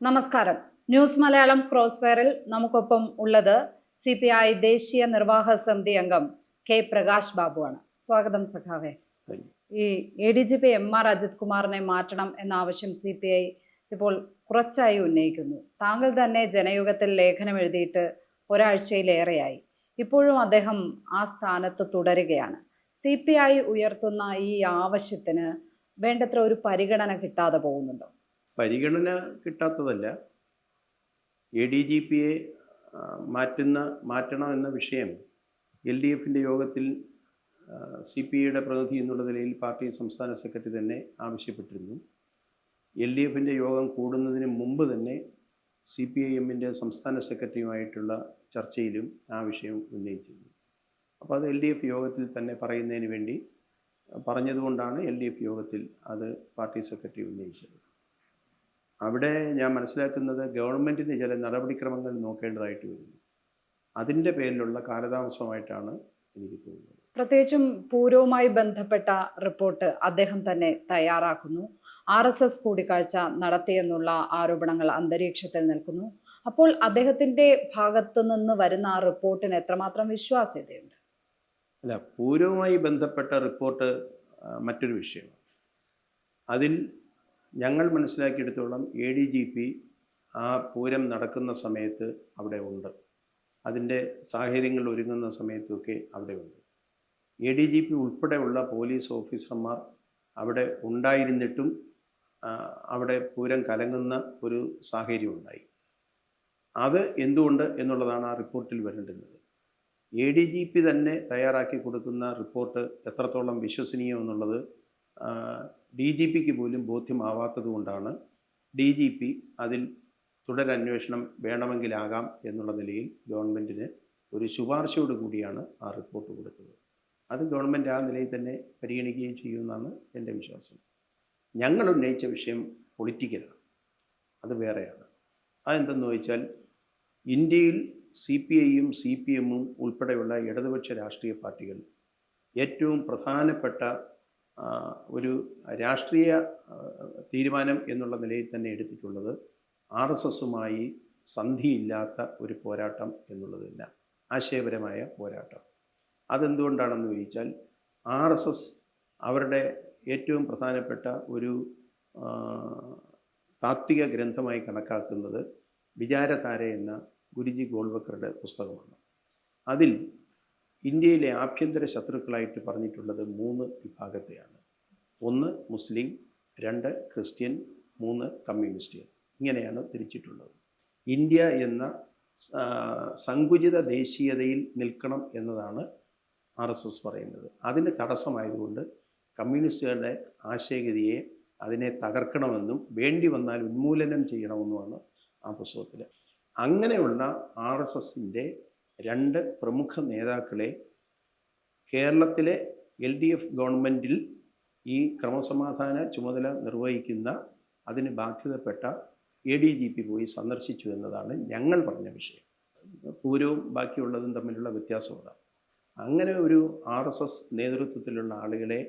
നമസ്കാരം. News Malayalam cross ഫയറിൽ നമുക്കൊപ്പം ഉള്ളത് CPI ദേശീയ നിർവാഹക സമിതി അംഗം കെ പ്രകാശ് ബാബുവാണ്. സ്വാഗതം സഖാവേ. ഈ ADGP MR അജിത് കുമാറിനെ മാറ്റണം എന്ന ആവശ്യം CPI ഇപ്പോൾ കുറച്ചായി ഉന്നയിക്കുന്നു. താങ്കൾ തന്നെ ജനയുഗത്തിൽ ലേഖനം എഴുതിയിട്ട് ഒരാഴ്ചയിലേറെയായി. ഇപ്പോഴും അദ്ദേഹം ആ സ്ഥാനത്ത് തുടരുകയാണ്. CPI ഉയർത്തുന്ന ഈ ആവശ്യത്തിന് വേണ്ടത്ര ഒരു പരിഗണന കിട്ടാതെ പോകുന്നുണ്ടോ? പരിഗണന കിട്ടാത്തതല്ല. ADGPയെ മാറ്റണം എന്ന വിഷയം LDFിൻ്റെ യോഗത്തിൽ CPIയുടെ പ്രതിനിധി എന്നുള്ള നിലയിൽ പാർട്ടി സംസ്ഥാന സെക്രട്ടറി തന്നെ ആവശ്യപ്പെട്ടിരുന്നു. LDFിൻ്റെ യോഗം കൂടുന്നതിന് മുമ്പ് തന്നെ CPIMൻ്റെ സംസ്ഥാന സെക്രട്ടറിയുമായിട്ടുള്ള ചർച്ചയിലും ആ വിഷയം ഉന്നയിച്ചിരുന്നു. അപ്പോൾ അത് LDF യോഗത്തിൽ തന്നെ പറയുന്നതിന് വേണ്ടി പറഞ്ഞതുകൊണ്ടാണ് LDF യോഗത്തിൽ അത് പാർട്ടി സെക്രട്ടറി ഉന്നയിച്ചത്. അവിടെ ഞാൻ മനസ്സിലാക്കുന്നത് ഗവൺമെൻറ്റിന് ചില നടപടിക്രമങ്ങൾ നോക്കേണ്ടതായിട്ട് വരുന്നു. അതിൻ്റെ പേരിലുള്ള കാലതാമസമായിട്ടാണ് എനിക്ക് തോന്നുന്നത്. പ്രത്യേകിച്ചും പൂരവുമായി ബന്ധപ്പെട്ട റിപ്പോർട്ട് അദ്ദേഹം തന്നെ തയ്യാറാക്കുന്നു. RSS കൂടിക്കാഴ്ച നടത്തിയെന്നുള്ള ആരോപണങ്ങൾ അന്തരീക്ഷത്തിൽ നിൽക്കുന്നു. അപ്പോൾ അദ്ദേഹത്തിൻ്റെ ഭാഗത്തു നിന്ന് വരുന്ന ആ റിപ്പോർട്ടിന് എത്രമാത്രം വിശ്വാസ്യതയുണ്ട്? അല്ല, പൂരവുമായി ബന്ധപ്പെട്ട റിപ്പോർട്ട് മറ്റൊരു വിഷയമാണ്. അതിൽ ഞങ്ങൾ മനസ്സിലാക്കിയെടുത്തോളം ADGP ആ പൂരം നടക്കുന്ന സമയത്ത് അവിടെ ഉണ്ട്. അതിൻ്റെ സാഹചര്യങ്ങൾ ഒരുങ്ങുന്ന സമയത്തൊക്കെ അവിടെ ഉണ്ട്. ADGP ഉൾപ്പെടെയുള്ള പോലീസ് ഓഫീസർമാർ അവിടെ ഉണ്ടായിരുന്നിട്ടും അവിടെ പൂരം കലങ്ങുന്ന ഒരു സാഹചര്യം ഉണ്ടായി. അത് എന്തുകൊണ്ട് എന്നുള്ളതാണ് ആ റിപ്പോർട്ടിൽ വരേണ്ടുന്നത്. ADGP തന്നെ തയ്യാറാക്കി കൊടുക്കുന്ന റിപ്പോർട്ട് എത്രത്തോളം വിശ്വസനീയമെന്നുള്ളത് DGPക്ക് പോലും ബോധ്യമാവാത്തത് കൊണ്ടാണ് DGP അതിൽ തുടരന്വേഷണം വേണമെങ്കിലാകാം എന്നുള്ള നിലയിൽ ഗവൺമെൻറ്റിന് ഒരു ശുപാർശയോട് കൂടിയാണ് ആ റിപ്പോർട്ട് കൊടുത്തത്. അത് ഗവൺമെൻറ് ആ നിലയിൽ തന്നെ പരിഗണിക്കുകയും ചെയ്യുമെന്നാണ് എൻ്റെ വിശ്വാസം. ഞങ്ങൾ ഉന്നയിച്ച വിഷയം പൊളിറ്റിക്കലാണ്, അത് വേറെയാണ്. അതെന്തെന്ന് ചോദിച്ചാൽ, ഇന്ത്യയിൽ CPIയും CPMും ഉൾപ്പെടെയുള്ള ഇടതുപക്ഷ രാഷ്ട്രീയ പാർട്ടികൾ ഏറ്റവും പ്രധാനപ്പെട്ട ഒരു രാഷ്ട്രീയ തീരുമാനം എന്നുള്ള നിലയിൽ തന്നെ എടുത്തിട്ടുള്ളത് RSSുമായി സന്ധിയില്ലാത്ത ഒരു പോരാട്ടം എന്നുള്ളതല്ല, ആശയപരമായ പോരാട്ടം. അതെന്തുകൊണ്ടാണെന്ന് ചോദിച്ചാൽ, RSS അവരുടെ ഏറ്റവും പ്രധാനപ്പെട്ട ഒരു താത്വിക ഗ്രന്ഥമായി കണക്കാക്കുന്നത് വിചാരധാര എന്ന ഗുരുജി ഗോൾവക്കറുടെ പുസ്തകമാണ്. അതിൽ ഇന്ത്യയിലെ ആഭ്യന്തര ശത്രുക്കളായിട്ട് പറഞ്ഞിട്ടുള്ളത് 3 വിഭാഗത്തെയാണ്. 1 മുസ്ലിം, 2 ക്രിസ്ത്യൻ, 3 കമ്മ്യൂണിസ്റ്റുകൾ. ഇങ്ങനെയാണ് തിരിച്ചിട്ടുള്ളത്. ഇന്ത്യ എന്ന സങ്കുചിത ദേശീയതയിൽ നിൽക്കണം എന്നതാണ് RSS പറയുന്നത്. അതിന് തടസ്സമായതുകൊണ്ട് കമ്മ്യൂണിസ്റ്റുകളുടെ ആശയഗതിയെ അതിനെ തകർക്കണമെന്നും വേണ്ടി വന്നാൽ ഉന്മൂലനം ചെയ്യണമെന്നുമാണ് ആ പുസ്തകത്തിൽ. അങ്ങനെയുള്ള RSSൻ്റെ 2 പ്രമുഖ നേതാക്കളെ കേരളത്തിലെ LDF ഗവൺമെൻറ്റിൽ ഈ ക്രമസമാധാന ചുമതല നിർവഹിക്കുന്ന അതിന് ബാധ്യതപ്പെട്ട ADGP പോയി സന്ദർശിച്ചു എന്നതാണ് ഞങ്ങൾ പറഞ്ഞ വിഷയം. പൂരവും ബാക്കിയുള്ളതും തമ്മിലുള്ള വ്യത്യാസമാണ്. അങ്ങനെ ഒരു RSS നേതൃത്വത്തിലുള്ള ആളുകളെ,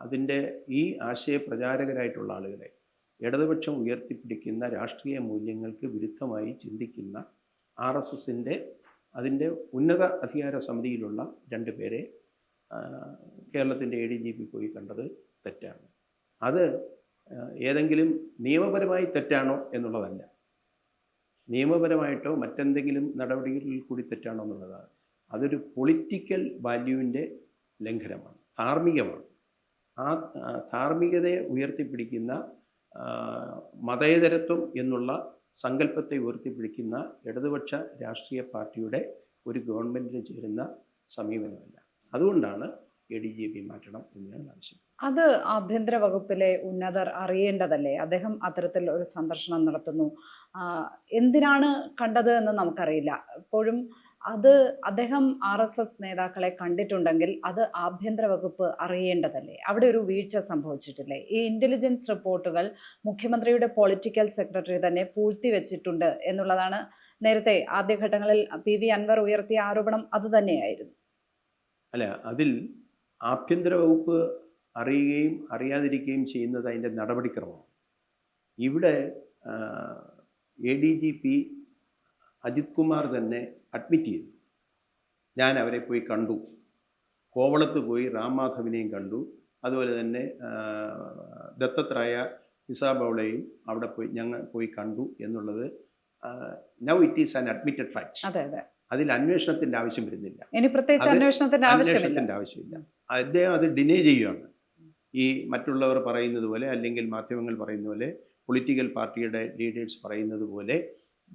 അതിൻ്റെ ഈ ആശയപ്രചാരകരായിട്ടുള്ള ആളുകളെ, ഇടതുപക്ഷം ഉയർത്തിപ്പിടിക്കുന്ന രാഷ്ട്രീയ മൂല്യങ്ങൾക്ക് വിരുദ്ധമായി ചിന്തിക്കുന്ന RSSൻ്റെ അതിൻ്റെ ഉന്നത അധികാര സമിതിയിലുള്ള 2 പേരെ കേരളത്തിൻ്റെ ADGP പോയി കണ്ടത് തെറ്റാണ്. അത് ഏതെങ്കിലും നിയമപരമായി തെറ്റാണോ എന്നുള്ളതല്ല, നിയമപരമായിട്ടോ മറ്റെന്തെങ്കിലും നടപടികളിൽ കൂടി തെറ്റാണോ എന്നുള്ളതാണ്. അതൊരു പൊളിറ്റിക്കൽ വാല്യൂവിൻ്റെ ലംഘനമാണ്, ധാർമ്മികമാണ്. ആ ധാർമ്മികതയെ ഉയർത്തിപ്പിടിക്കുന്ന മതേതരത്വം എന്നുള്ള സങ്കല്പത്തെ ഉയർത്തിപ്പിടിക്കുന്ന ഇടതുപക്ഷ രാഷ്ട്രീയ പാർട്ടിയുടെ ഒരു ഗവൺമെൻറ്റിന് ചേരുന്ന സമീപനമല്ല. അതുകൊണ്ടാണ് ADGP മാറ്റണം എന്ന് ഞാൻ ആവശ്യം. അത് ആഭ്യന്തര വകുപ്പിലെ ഉന്നതർ അറിയേണ്ടതല്ലേ? അദ്ദേഹം അത്തരത്തിൽ ഒരു സന്ദർശനം നടത്തുന്നു. എന്തിനാണ് കണ്ടത് എന്ന് നമുക്കറിയില്ല. എപ്പോഴും അത് അദ്ദേഹം RSS നേതാക്കളെ കണ്ടിട്ടുണ്ടെങ്കിൽ അത് ആഭ്യന്തര വകുപ്പ് അറിയേണ്ടതല്ലേ? അവിടെ ഒരു വീഴ്ച സംഭവിച്ചിട്ടില്ലേ? ഈ ഇന്റലിജൻസ് റിപ്പോർട്ടുകൾ മുഖ്യമന്ത്രിയുടെ പൊളിറ്റിക്കൽ സെക്രട്ടറി തന്നെ പൂഴ്ത്തിവെച്ചിട്ടുണ്ട് എന്നുള്ളതാണ് നേരത്തെ ആദ്യഘട്ടങ്ങളിൽ PV അൻവർ ഉയർത്തിയ ആരോപണം. അത് തന്നെയായിരുന്നു. അല്ല, അതിൽ ആഭ്യന്തര വകുപ്പ് അറിയുകയും അറിയാതിരിക്കുകയും ചെയ്യുന്നത് അതിൻ്റെ നടപടിക്രമമാണ്. ഇവിടെ ADGP അജിത് കുമാർ തന്നെ അഡ്മിറ്റ് ചെയ്തു. ഞാൻ അവരെ പോയി കണ്ടു, കോവളത്ത് പോയി റാംമാധവിനെയും കണ്ടു, അതുപോലെ തന്നെ ദത്തത്രായ ഇസാബൗളയും അവിടെ പോയി ഞങ്ങൾ പോയി കണ്ടു എന്നുള്ളത് now it is an admitted fact. അതിൽ അന്വേഷണത്തിൻ്റെ ആവശ്യം വരുന്നില്ല, ഇനി പ്രത്യേകിച്ച് അന്വേഷണത്തിന്റെ ആവശ്യമില്ല. അദ്ദേഹം അത് ഡിനേ ചെയ്യുകയാണ്. ഈ മറ്റുള്ളവർ പറയുന്നത് പോലെ, അല്ലെങ്കിൽ മാധ്യമങ്ങൾ പറയുന്ന പോലെ, പൊളിറ്റിക്കൽ പാർട്ടിയുടെ ലീഡേഴ്സ് പറയുന്നത് പോലെ,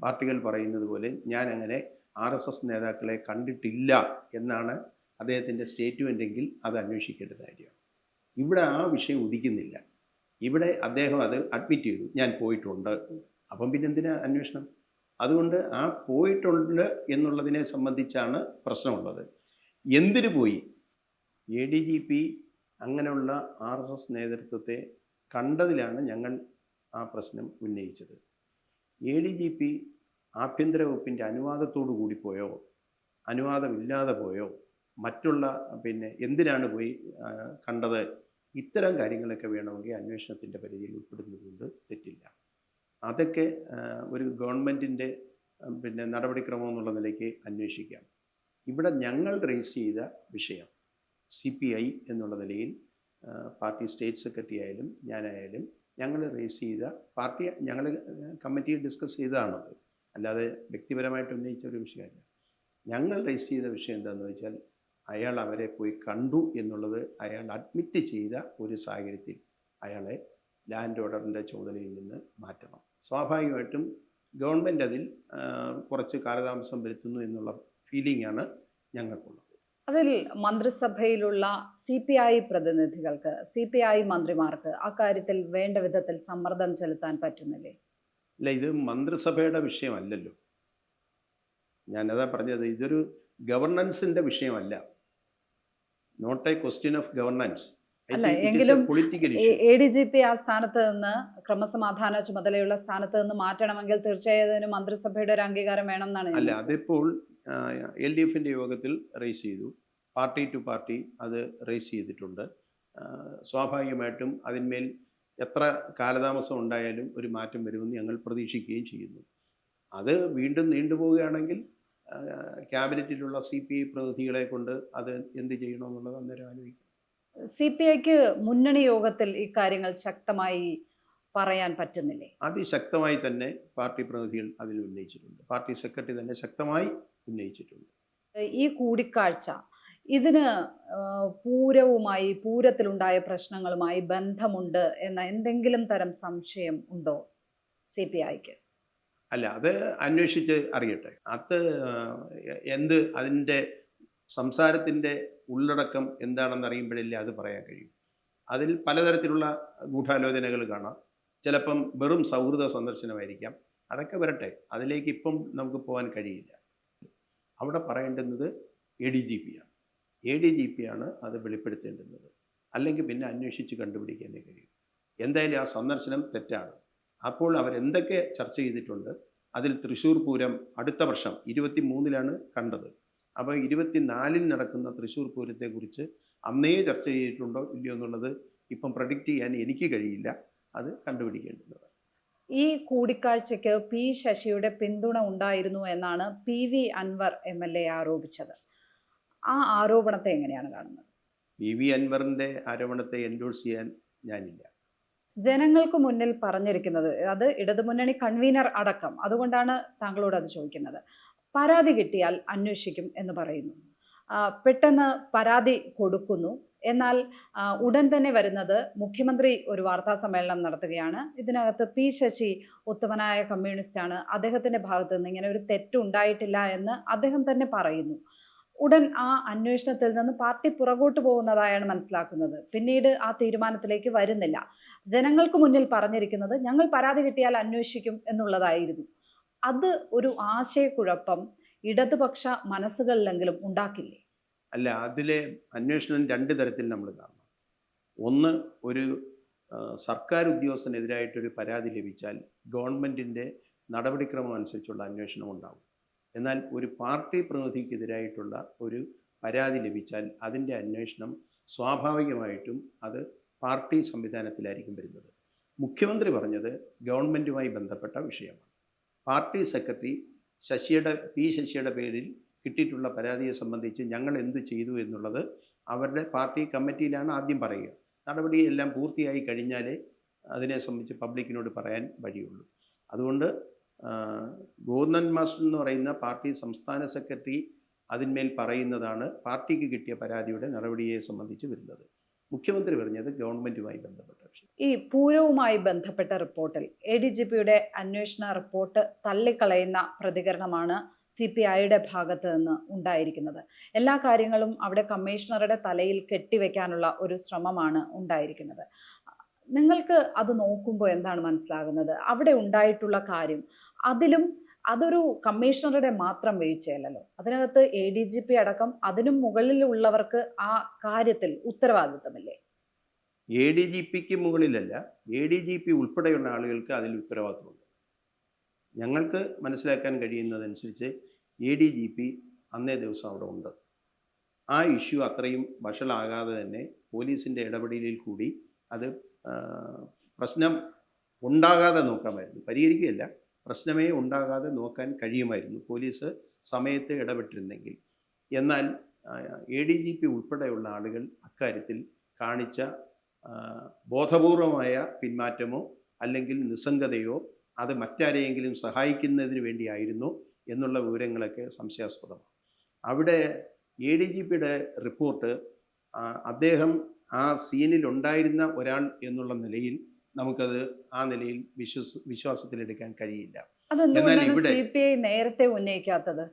പാർട്ടികൾ പറയുന്നത് പോലെ ഞാൻ അങ്ങനെ RSS നേതാക്കളെ കണ്ടിട്ടില്ല എന്നാണ് അദ്ദേഹത്തിൻ്റെ സ്റ്റേറ്റ്മെൻ്റ് എങ്കിൽ അത് അന്വേഷിക്കേണ്ട കാര്യമാണ്. ഇവിടെ ആ വിഷയം ഉദിക്കുന്നില്ല. ഇവിടെ അദ്ദേഹം അത് അഡ്മിറ്റ് ചെയ്തു, ഞാൻ പോയിട്ടുണ്ട്. അപ്പം പിന്നെ എന്തിനാ അന്വേഷണം? അതുകൊണ്ട് ആ പോയിട്ടുണ്ട് എന്നുള്ളതിനെ സംബന്ധിച്ചാണ് പ്രശ്നമുള്ളത്. എന്തിനു പോയി? ADGP അങ്ങനെയുള്ള RSS നേതൃത്വത്തെ കണ്ടതിലാണ് ഞങ്ങൾ ആ പ്രശ്നം ഉന്നയിച്ചത്. ADGP ആഭ്യന്തര വകുപ്പിൻ്റെ അനുവാദത്തോടു കൂടി പോയോ, അനുവാദമില്ലാതെ പോയോ, മറ്റുള്ള എന്തിനാണ് പോയി കണ്ടത്, ഇത്തരം കാര്യങ്ങളൊക്കെ വേണമെങ്കിൽ അന്വേഷണത്തിൻ്റെ പരിധിയിൽ ഉൾപ്പെടുന്നതുകൊണ്ട് തെറ്റില്ല. അതൊക്കെ ഒരു ഗവൺമെൻറ്റിൻ്റെ നടപടിക്രമം എന്നുള്ള നിലയ്ക്ക് അന്വേഷിക്കാം. ഇവിടെ ഞങ്ങൾ റേസ് ചെയ്ത വിഷയം CPI എന്നുള്ള നിലയിൽ പാർട്ടി സ്റ്റേറ്റ് സെക്രട്ടറി ആയാലും ഞാനായാലും ഞങ്ങൾ റേസ് ചെയ്ത പാർട്ടി ഞങ്ങൾ കമ്മിറ്റിയിൽ ഡിസ്കസ് ചെയ്തതാണത്, അല്ലാതെ വ്യക്തിപരമായിട്ട് ഉന്നയിച്ച ഒരു വിഷയമല്ല. ഞങ്ങൾ റേസ് ചെയ്ത വിഷയം എന്താണെന്ന് വെച്ചാൽ അയാൾ അവരെ പോയി കണ്ടു എന്നുള്ളത് അയാൾ അഡ്മിറ്റ് ചെയ്ത ഒരു സാഹചര്യത്തിൽ അയാളെ ലാൻഡ് ഓർഡറിൻ്റെ ചുമതലയിൽ നിന്ന് മാറ്റണം. സ്വാഭാവികമായിട്ടും ഗവൺമെൻറ് അതിൽ കുറച്ച് കാലതാമസം വരുത്തുന്നു എന്നുള്ള ഫീലിംഗാണ് ഞങ്ങൾക്കുള്ളത്. അതിൽ മന്ത്രിസഭയിലുള്ള CPI പ്രതിനിധികൾക്ക്, CPI മന്ത്രിമാർക്ക് അക്കാര്യത്തിൽ വേണ്ട വിധത്തിൽ സമ്മർദ്ദം ചെലുത്താൻ പറ്റുന്നില്ലേ? അല്ല, ഇത് മന്ത്രിസഭയുടെ വിഷയമല്ലല്ലോ. ഞാനതാ പറഞ്ഞത്, ഇതൊരു ഗവർണൻസിൻ്റെ വിഷയമല്ല. Not a question of governance. അല്ല, എങ്കിലും ADGP ആ സ്ഥാനത്ത് നിന്ന്, ക്രമസമാധാന ചുമതലയുള്ള സ്ഥാനത്ത് നിന്ന് മാറ്റണമെങ്കിൽ തീർച്ചയായും മന്ത്രിസഭയുടെ ഒരു അംഗീകാരം വേണം എന്നാണ്. അല്ല, അതിപ്പോൾ LDFൻ്റെ യോഗത്തിൽ റേസ് ചെയ്തു, പാർട്ടി ടു പാർട്ടി അത് റേസ് ചെയ്തിട്ടുണ്ട്. സ്വാഭാവികമായിട്ടും അതിന്മേൽ എത്ര കാലതാമസം ഉണ്ടായാലും ഒരു മാറ്റം വരുമെന്ന് ഞങ്ങൾ പ്രതീക്ഷിക്കുകയും ചെയ്യുന്നു. അത് വീണ്ടും നീണ്ടുപോവുകയാണെങ്കിൽ ക്യാബിനറ്റിലുള്ള CPI പ്രതിനിധികളെ കൊണ്ട് അത് എന്ത് ചെയ്യണമെന്നുള്ളത് അന്നേരം ആലോചിക്കും. CPIക്ക് മുന്നണി യോഗത്തിൽ ഇക്കാര്യങ്ങൾ ശക്തമായി പറയാൻ പറ്റുന്നില്ലേ? അതിശക്തമായി തന്നെ പാർട്ടി പ്രതിനിധികൾ അതിൽ ഉന്നയിച്ചിട്ടുണ്ട്, പാർട്ടി സെക്രട്ടറി തന്നെ ശക്തമായി ഉന്നയിച്ചിട്ടുണ്ട്. ഈ കൂടിക്കാഴ്ച ഇതിന് പൂരത്തിലുണ്ടായ പ്രശ്നങ്ങളുമായി ബന്ധമുണ്ട് എന്ന എന്തെങ്കിലും തരം സംശയം ഉണ്ടോ CPIക്ക്? അല്ല, അത് അന്വേഷിച്ച് അറിയട്ടെ. അത് അതിൻ്റെ സംസാരത്തിൻ്റെ ഉള്ളടക്കം എന്താണെന്ന് അറിയുമ്പോഴല്ലേ അത് പറയാൻ കഴിയും. അതിൽ പലതരത്തിലുള്ള ഗൂഢാലോചനകൾ കാണാം. ചിലപ്പം വെറും സൗഹൃദ സന്ദർശനമായിരിക്കാം. അതൊക്കെ വരട്ടെ, അതിലേക്ക് ഇപ്പം നമുക്ക് പോകാൻ കഴിയില്ല. അവിടെ പറയേണ്ടുന്നത് ADGP-യാണ്. ADGP-യാണ് അത് വെളിപ്പെടുത്തേണ്ടുന്നത്. അല്ലെങ്കിൽ പിന്നെ അന്വേഷിച്ച് കണ്ടുപിടിക്കാനേ കഴിയും. എന്തായാലും ആ സന്ദർശനം തെറ്റാണ്. അപ്പോൾ അവരെന്തൊക്കെ ചർച്ച ചെയ്തിട്ടുണ്ട്, അതിൽ തൃശ്ശൂർ പൂരം അടുത്ത വർഷം 23-ലാണ് കണ്ടത്. അപ്പോൾ 24-ന് നടക്കുന്ന തൃശ്ശൂർ പൂരത്തെക്കുറിച്ച് അന്നേ ചർച്ച ചെയ്തിട്ടുണ്ടോ ഇല്ലയോ എന്നുള്ളത് ഇപ്പം പ്രഡിക്റ്റ് ചെയ്യാൻ എനിക്ക് കഴിയില്ല. അത് കണ്ടുപിടിക്കേണ്ടത്. ഈ കൂടിക്കാഴ്ചയ്ക്ക് P. ശശിയുടെ പിന്തുണ ഉണ്ടായിരുന്നു എന്നാണ് PV അൻവർ MLA ആരോപിച്ചത്. ആ ആരോപണത്തെ എങ്ങനെയാണ് കാണുന്നത്? PV അൻവറിൻ്റെ ആരോപണത്തെ എൻഡോഴ്സ് ചെയ്യാൻ ഞാനില്ല. ജനങ്ങൾക്ക് മുന്നിൽ പറഞ്ഞിരിക്കുന്നത്, അത് ഇടതുമുന്നണി കൺവീനർ അടക്കം, അതുകൊണ്ടാണ് താങ്കളോട് അത് ചോദിക്കുന്നത്, പരാതി കിട്ടിയാൽ അന്വേഷിക്കും എന്ന് പറയുന്നു. പെട്ടെന്ന് പരാതി കൊടുക്കുന്നു. എന്നാൽ ഉടൻ തന്നെ വരുന്നത് മുഖ്യമന്ത്രി ഒരു വാർത്താ സമ്മേളനം നടത്തുകയാണ്. ഇതിനകത്ത് P. ശശി ഉത്തമനായ കമ്മ്യൂണിസ്റ്റാണ്, അദ്ദേഹത്തിൻ്റെ ഭാഗത്തു നിന്ന് ഇങ്ങനെ ഒരു തെറ്റുണ്ടായിട്ടില്ല എന്ന് അദ്ദേഹം തന്നെ പറയുന്നു. ഉടൻ ആ അന്വേഷണത്തിൽ നിന്ന് പാർട്ടി പുറകോട്ട് പോകുന്നതായാണ് മനസ്സിലാക്കുന്നത്. പിന്നീട് ആ തീരുമാനത്തിലേക്ക് വരുന്നില്ല. ജനങ്ങൾക്ക് മുന്നിൽ പറഞ്ഞിരിക്കുന്നത് ഞങ്ങൾ പരാതി കിട്ടിയാൽ അന്വേഷിക്കും എന്നുള്ളതായിരുന്നു. അത് ഒരു ആശയക്കുഴപ്പം ഇടതുപക്ഷ മനസ്സുകളിലെങ്കിലും ഉണ്ടാക്കില്ലേ? അല്ല, അതിലെ അന്വേഷണം രണ്ട് തരത്തിൽ നമ്മൾ കാണണം. ഒന്ന്, ഒരു സർക്കാർ ഉദ്യോഗസ്ഥനെതിരായിട്ടൊരു പരാതി ലഭിച്ചാൽ ഗവൺമെൻറ്റിൻ്റെ നടപടിക്രമം അനുസരിച്ചുള്ള അന്വേഷണം ഉണ്ടാകും. എന്നാൽ ഒരു പാർട്ടി പ്രതിനിധിക്കെതിരായിട്ടുള്ള ഒരു പരാതി ലഭിച്ചാൽ അതിൻ്റെ അന്വേഷണം സ്വാഭാവികമായിട്ടും അത് പാർട്ടി സംവിധാനത്തിലായിരിക്കും വരുന്നത്. മുഖ്യമന്ത്രി പറഞ്ഞത് ഗവൺമെൻറ്റുമായി ബന്ധപ്പെട്ട വിഷയമാണ്. പാർട്ടി സെക്രട്ടറി ശശിയുടെ പേരിൽ കിട്ടിയിട്ടുള്ള പരാതിയെ സംബന്ധിച്ച് ഞങ്ങൾ എന്ത് ചെയ്തു എന്നുള്ളത് അവരുടെ പാർട്ടി കമ്മിറ്റിയിലാണ് ആദ്യം പറയുക. നടപടിയെല്ലാം പൂർത്തിയായി കഴിഞ്ഞാലേ അതിനെ സംബന്ധിച്ച് പബ്ലിക്കിനോട് പറയാൻ വഴിയുള്ളൂ. അതുകൊണ്ട് ഗോവിന്ദൻ മാസ്റ്റർ എന്ന് പറയുന്ന പാർട്ടി സംസ്ഥാന സെക്രട്ടറി അതിന്മേൽ പറയുന്നതാണ് പാർട്ടിക്ക് കിട്ടിയ പരാതിയുടെ നടപടിയെ സംബന്ധിച്ച് വരുന്നത്. മുഖ്യമന്ത്രി പറഞ്ഞത് ഗവൺമെൻറ്റുമായി ബന്ധപ്പെട്ട വിഷയം. ഈ പൂരവുമായി ബന്ധപ്പെട്ട റിപ്പോർട്ടിൽ ADGPയുടെ അന്വേഷണ റിപ്പോർട്ട് തള്ളിക്കളയുന്ന പ്രതികരണമാണ് CPIയുടെ ഭാഗത്ത് നിന്ന് ഉണ്ടായിരിക്കുന്നത്. എല്ലാ കാര്യങ്ങളും അവിടെ കമ്മീഷണറുടെ തലയിൽ കെട്ടിവെക്കാനുള്ള ഒരു ശ്രമമാണ് ഉണ്ടായിരിക്കുന്നത്. നിങ്ങൾക്ക് അത് നോക്കുമ്പോൾ എന്താണ് മനസ്സിലാകുന്നത്? അവിടെ ഉണ്ടായിട്ടുള്ള കാര്യം അതൊരു കമ്മീഷണറുടെ മാത്രം വീഴ്ചയല്ലല്ലോ. അതിനകത്ത് ADGP അടക്കം അതിനും മുകളിലുള്ളവർക്ക് ആ കാര്യത്തിൽ ഉത്തരവാദിത്തമില്ലേ? ADGPക്ക് മുകളിലല്ല, ADGP ഉൾപ്പെടെയുള്ള ആളുകൾക്ക് അതിൽ ഉത്തരവാദിത്തമുണ്ട്. ഞങ്ങൾക്ക് മനസ്സിലാക്കാൻ കഴിയുന്നതനുസരിച്ച് ADGP അന്നേ ദിവസം അവിടെ ഉണ്ട്. ആ ഇഷ്യൂ അത്രയും വഷളാകാതെ തന്നെ പോലീസിൻ്റെ ഇടപെടലിൽ കൂടി അത് പ്രശ്നം ഉണ്ടാകാതെ നോക്കാമായിരുന്നു. പരിഹരിക്കുകയല്ല, പ്രശ്നമേ ഉണ്ടാകാതെ നോക്കാൻ കഴിയുമായിരുന്നു പോലീസ് സമയത്ത് ഇടപെട്ടിരുന്നെങ്കിൽ. എന്നാൽ ADGP ഉൾപ്പെടെയുള്ള ആളുകൾ അക്കാര്യത്തിൽ കാണിച്ച ബോധപൂർവമായ പിന്മാറ്റമോ അല്ലെങ്കിൽ നിസ്സംഗതയോ അത് മറ്റാരെയെങ്കിലും സഹായിക്കുന്നതിന് വേണ്ടിയായിരുന്നു എന്നുള്ള വിവരങ്ങളൊക്കെ സംശയാസ്പദമാണ്. അവിടെ ADGPയുടെ റിപ്പോർട്ട് അദ്ദേഹം ആ സീനിൽ ഉണ്ടായിരുന്ന ഒരാൾ എന്നുള്ള നിലയിൽ നമുക്കത് ആ നിലയിൽ വിശ്വാസത്തിലെടുക്കാൻ കഴിയില്ല. അതെന്തുകൊണ്ടാണ് CPI നേരത്തെ ഉന്നയിക്കാത്തത്?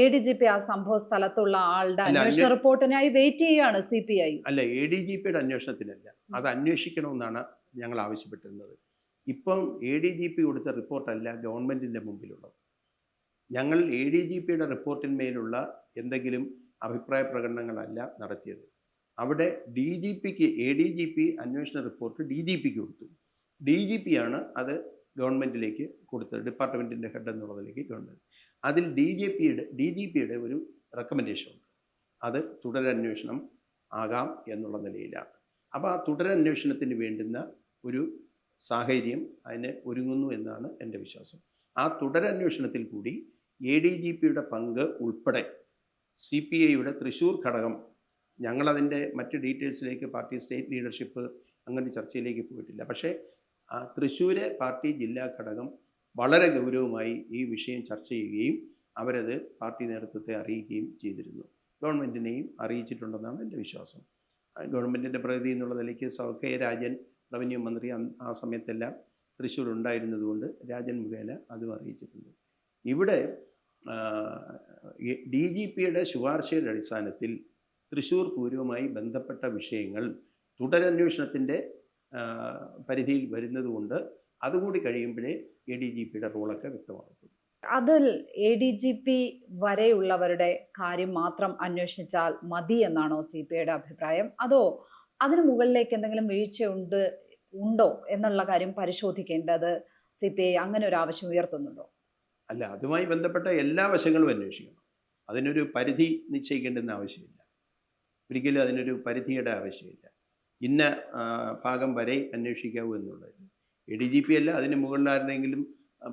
ADGP ആ സംഭവ സ്ഥലത്തുള്ള ആളുടെ അന്വേഷണ റിപ്പോർട്ടിനായി വെയിറ്റ് ചെയ്യുകയാണ് CPI. അല്ല, ADGPയുടെ അന്വേഷണത്തിനല്ല, അത് അന്വേഷിക്കണമെന്നാണ് ഞങ്ങൾ ആവശ്യപ്പെട്ടിരുന്നത്. ഇപ്പം ADGP കൊടുത്ത റിപ്പോർട്ടല്ല ഗവൺമെൻറ്റിൻ്റെ മുമ്പിലുള്ളത്. ഞങ്ങൾ ADGPയുടെ റിപ്പോർട്ടിന്മേലുള്ള എന്തെങ്കിലും അഭിപ്രായ പ്രകടനങ്ങളല്ല നടത്തിയത്. അവിടെ ADGP അന്വേഷണ റിപ്പോർട്ട് DGPക്ക് കൊടുത്തു. DGPയാണ് അത് ഗവൺമെൻറ്റിലേക്ക് കൊടുത്തത്, ഡിപ്പാർട്ട്മെൻറ്റിൻ്റെ ഹെഡ് എന്നുള്ള നിലയ്ക്ക് ഗവൺമെൻറ്. അതിൽ DGPയുടെ ഒരു റെക്കമെൻഡേഷൻ ഉണ്ട്. അത് തുടരന്വേഷണം ആകാം എന്നുള്ള നിലയിലാണ്. അപ്പോൾ ആ തുടരന്വേഷണത്തിന് വേണ്ടുന്ന ഒരു സാഹചര്യം അതിന് ഒരുങ്ങുന്നു എന്നാണ് എൻ്റെ വിശ്വാസം. ആ തുടരന്വേഷണത്തിൽ കൂടി ADGPയുടെ പങ്ക് ഉൾപ്പെടെ CPIയുടെ തൃശ്ശൂർ ഘടകം, ഞങ്ങളതിൻ്റെ മറ്റ് ഡീറ്റെയിൽസിലേക്ക് പാർട്ടി സ്റ്റേറ്റ് ലീഡർഷിപ്പ് അങ്ങനെ ചർച്ചയിലേക്ക് പോയിട്ടില്ല. പക്ഷേ തൃശ്ശൂരെ പാർട്ടി ജില്ലാ ഘടകം വളരെ ഗൗരവമായി ഈ വിഷയം ചർച്ച ചെയ്യുകയും അവരത് പാർട്ടി നേതൃത്വത്തെ അറിയിക്കുകയും ചെയ്തിരുന്നു. ഗവൺമെൻറ്റിനെയും അറിയിച്ചിട്ടുണ്ടെന്നാണ് എൻ്റെ വിശ്വാസം. ഗവൺമെൻറ്റിൻ്റെ പ്രതിനിധി എന്നുള്ള നിലയ്ക്ക് K. രാജൻ റവന്യൂ മന്ത്രി ആ സമയത്തെല്ലാം തൃശ്ശൂർ ഉണ്ടായിരുന്നതുകൊണ്ട് രാജൻ മുഖേന അതും അറിയിച്ചിട്ടുണ്ട്. ഇവിടെ DGPയുടെ ശുപാർശയുടെ അടിസ്ഥാനത്തിൽ തൃശ്ശൂർ പൂരവുമായി ബന്ധപ്പെട്ട വിഷയങ്ങൾ തുടരന്വേഷണത്തിൻ്റെ പരിധിയിൽ വരുന്നതുകൊണ്ട് അതുകൂടി കഴിയുമ്പോഴേ ADGPയുടെ റോളൊക്കെ വ്യക്തമാകും. അതിൽ ADGP വരെയുള്ളവരുടെ കാര്യം മാത്രം അന്വേഷിച്ചാൽ മതി എന്നാണോ CPIയുടെ അഭിപ്രായം? അതോ അതിനു മുകളിലേക്ക് എന്തെങ്കിലും വീഴ്ച ഉണ്ടോ എന്നുള്ള കാര്യം പരിശോധിക്കേണ്ടത് CPI അങ്ങനെ ഒരു ആവശ്യം ഉയർത്തുന്നുണ്ടോ? അല്ല, അതുമായി ബന്ധപ്പെട്ട എല്ലാ വശങ്ങളും അന്വേഷിക്കണം. അതിനൊരു പരിധി നിശ്ചയിക്കേണ്ടെന്ന ആവശ്യമില്ല. ഒരിക്കലും അതിനൊരു പരിധിയുടെ ആവശ്യമില്ല. ഇന്ന ഭാഗം വരെ അന്വേഷിക്കാവൂ എന്നുള്ളത്. ADGP അല്ല, അതിന് മുകളിലാരുടെയെങ്കിലും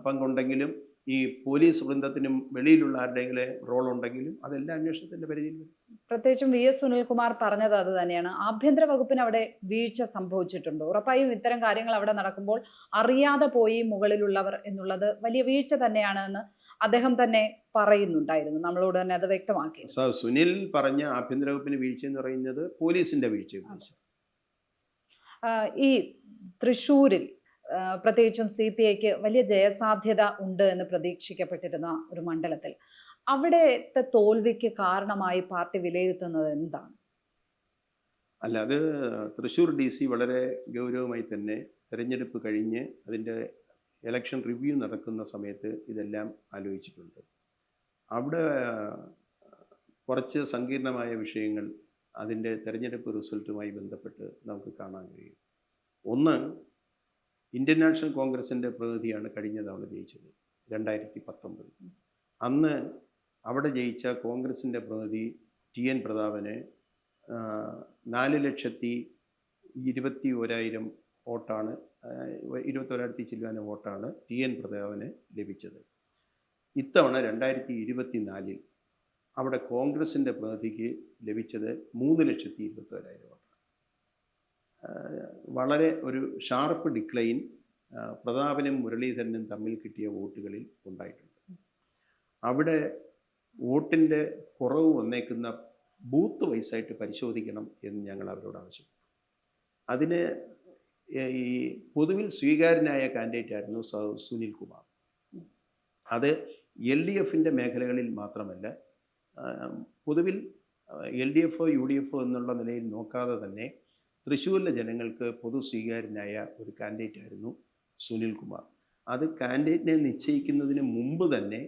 പങ്കുണ്ടെങ്കിലും ഈ പോലീസ് വൃന്ദത്തിനും വെളിയിലുള്ള ആരുടെയെങ്കിലും റോൾ ഉണ്ടെങ്കിലും അതെല്ലാം അന്വേഷണത്തിൻ്റെ പരിധിയിൽ വരും. പ്രത്യേകിച്ചും VS സുനിൽകുമാർ പറഞ്ഞത് അത് തന്നെയാണ്. ആഭ്യന്തര വകുപ്പിന് അവിടെ വീഴ്ച സംഭവിച്ചിട്ടുണ്ടോ? ഉറപ്പായും ഇത്തരം കാര്യങ്ങൾ അവിടെ നടക്കുമ്പോൾ അറിയാതെ പോയി മുകളിലുള്ളവർ എന്നുള്ളത് വലിയ വീഴ്ച തന്നെയാണ് എന്ന് അദ്ദേഹം തന്നെ പറയുന്നുണ്ടായിരുന്നു. നമ്മളോട് തന്നെ അത് വ്യക്തമാക്കി. സുനിൽ പറഞ്ഞ ആഭ്യന്തര വകുപ്പിന് വീഴ്ച എന്ന് പറയുന്നത് പോലീസിന്റെ വീഴ്ച. ഈ തൃശ്ശൂരിൽ പ്രത്യേകിച്ചും CPIക്ക് വലിയ ജയസാധ്യത ഉണ്ട് എന്ന് പ്രതീക്ഷിക്കപ്പെട്ടിരുന്ന ഒരു മണ്ഡലത്തിൽ അവിടുത്തെ തോൽവിക്ക് കാരണമായി പാർട്ടി വിലയിരുത്തുന്നത് എന്താണ്? അല്ല, അത് തൃശ്ശൂർ DC വളരെ ഗൗരവമായി തന്നെ തെരഞ്ഞെടുപ്പ് കഴിഞ്ഞ് അതിൻ്റെ ഇലക്ഷൻ റിവ്യൂ നടക്കുന്ന സമയത്ത് ഇതെല്ലാം ആലോചിച്ചിട്ടുണ്ട്. അവിടെ കുറച്ച് സങ്കീർണമായ വിഷയങ്ങൾ അതിൻ്റെ തെരഞ്ഞെടുപ്പ് റിസൾട്ടുമായി ബന്ധപ്പെട്ട് നമുക്ക് കാണാൻ കഴിയും. ഒന്ന്, ഇന്ത്യൻ നാഷണൽ കോൺഗ്രസിൻ്റെ പ്രതിനിധിയാണ് കഴിഞ്ഞ തവണ ജയിച്ചത് 2019. അന്ന് അവിടെ ജയിച്ച കോൺഗ്രസിൻ്റെ പ്രതിനിധി TN പ്രതാപന് 4,21,000 വോട്ടാണ് 21,000 ചില്ലുവാന വോട്ടാണ് TN പ്രതാപന് ലഭിച്ചത്. ഇത്തവണ 2024 അവിടെ കോൺഗ്രസിൻ്റെ പ്രതിനിധിക്ക് ലഭിച്ചത് 3,21,000 വോട്ടാണ്. വളരെ ഒരു ഷാർപ്പ് ഡിക്ലൈൻ പ്രതാപനും മുരളീധരനും തമ്മിൽ കിട്ടിയ വോട്ടുകളിൽ ഉണ്ടായിട്ടുണ്ട്. അവിടെ വോട്ടിൻ്റെ കുറവ് വന്നേക്കുന്ന ബൂത്ത് വൈസായിട്ട് പരിശോധിക്കണം എന്ന് ഞങ്ങൾ അവരോട് ആവശ്യപ്പെട്ടു. അതിന് ഈ പൊതുവിൽ സ്വീകാര്യനായ കാൻഡിഡേറ്റ് ആയിരുന്നു സുനിൽ കുമാർ. അത് LDFിൻ്റെ മേഖലകളിൽ മാത്രമല്ല, പൊതുവിൽ LDFോ UDFോ എന്നുള്ള നിലയിൽ നോക്കാതെ തന്നെ തൃശ്ശൂരിലെ ജനങ്ങൾക്ക് പൊതു സ്വീകാര്യനായ ഒരു കാൻഡിഡേറ്റ് ആയിരുന്നു സുനിൽ കുമാർ. അത് കാൻഡിഡേറ്റിനെ നിശ്ചയിക്കുന്നതിന് മുമ്പ് തന്നെ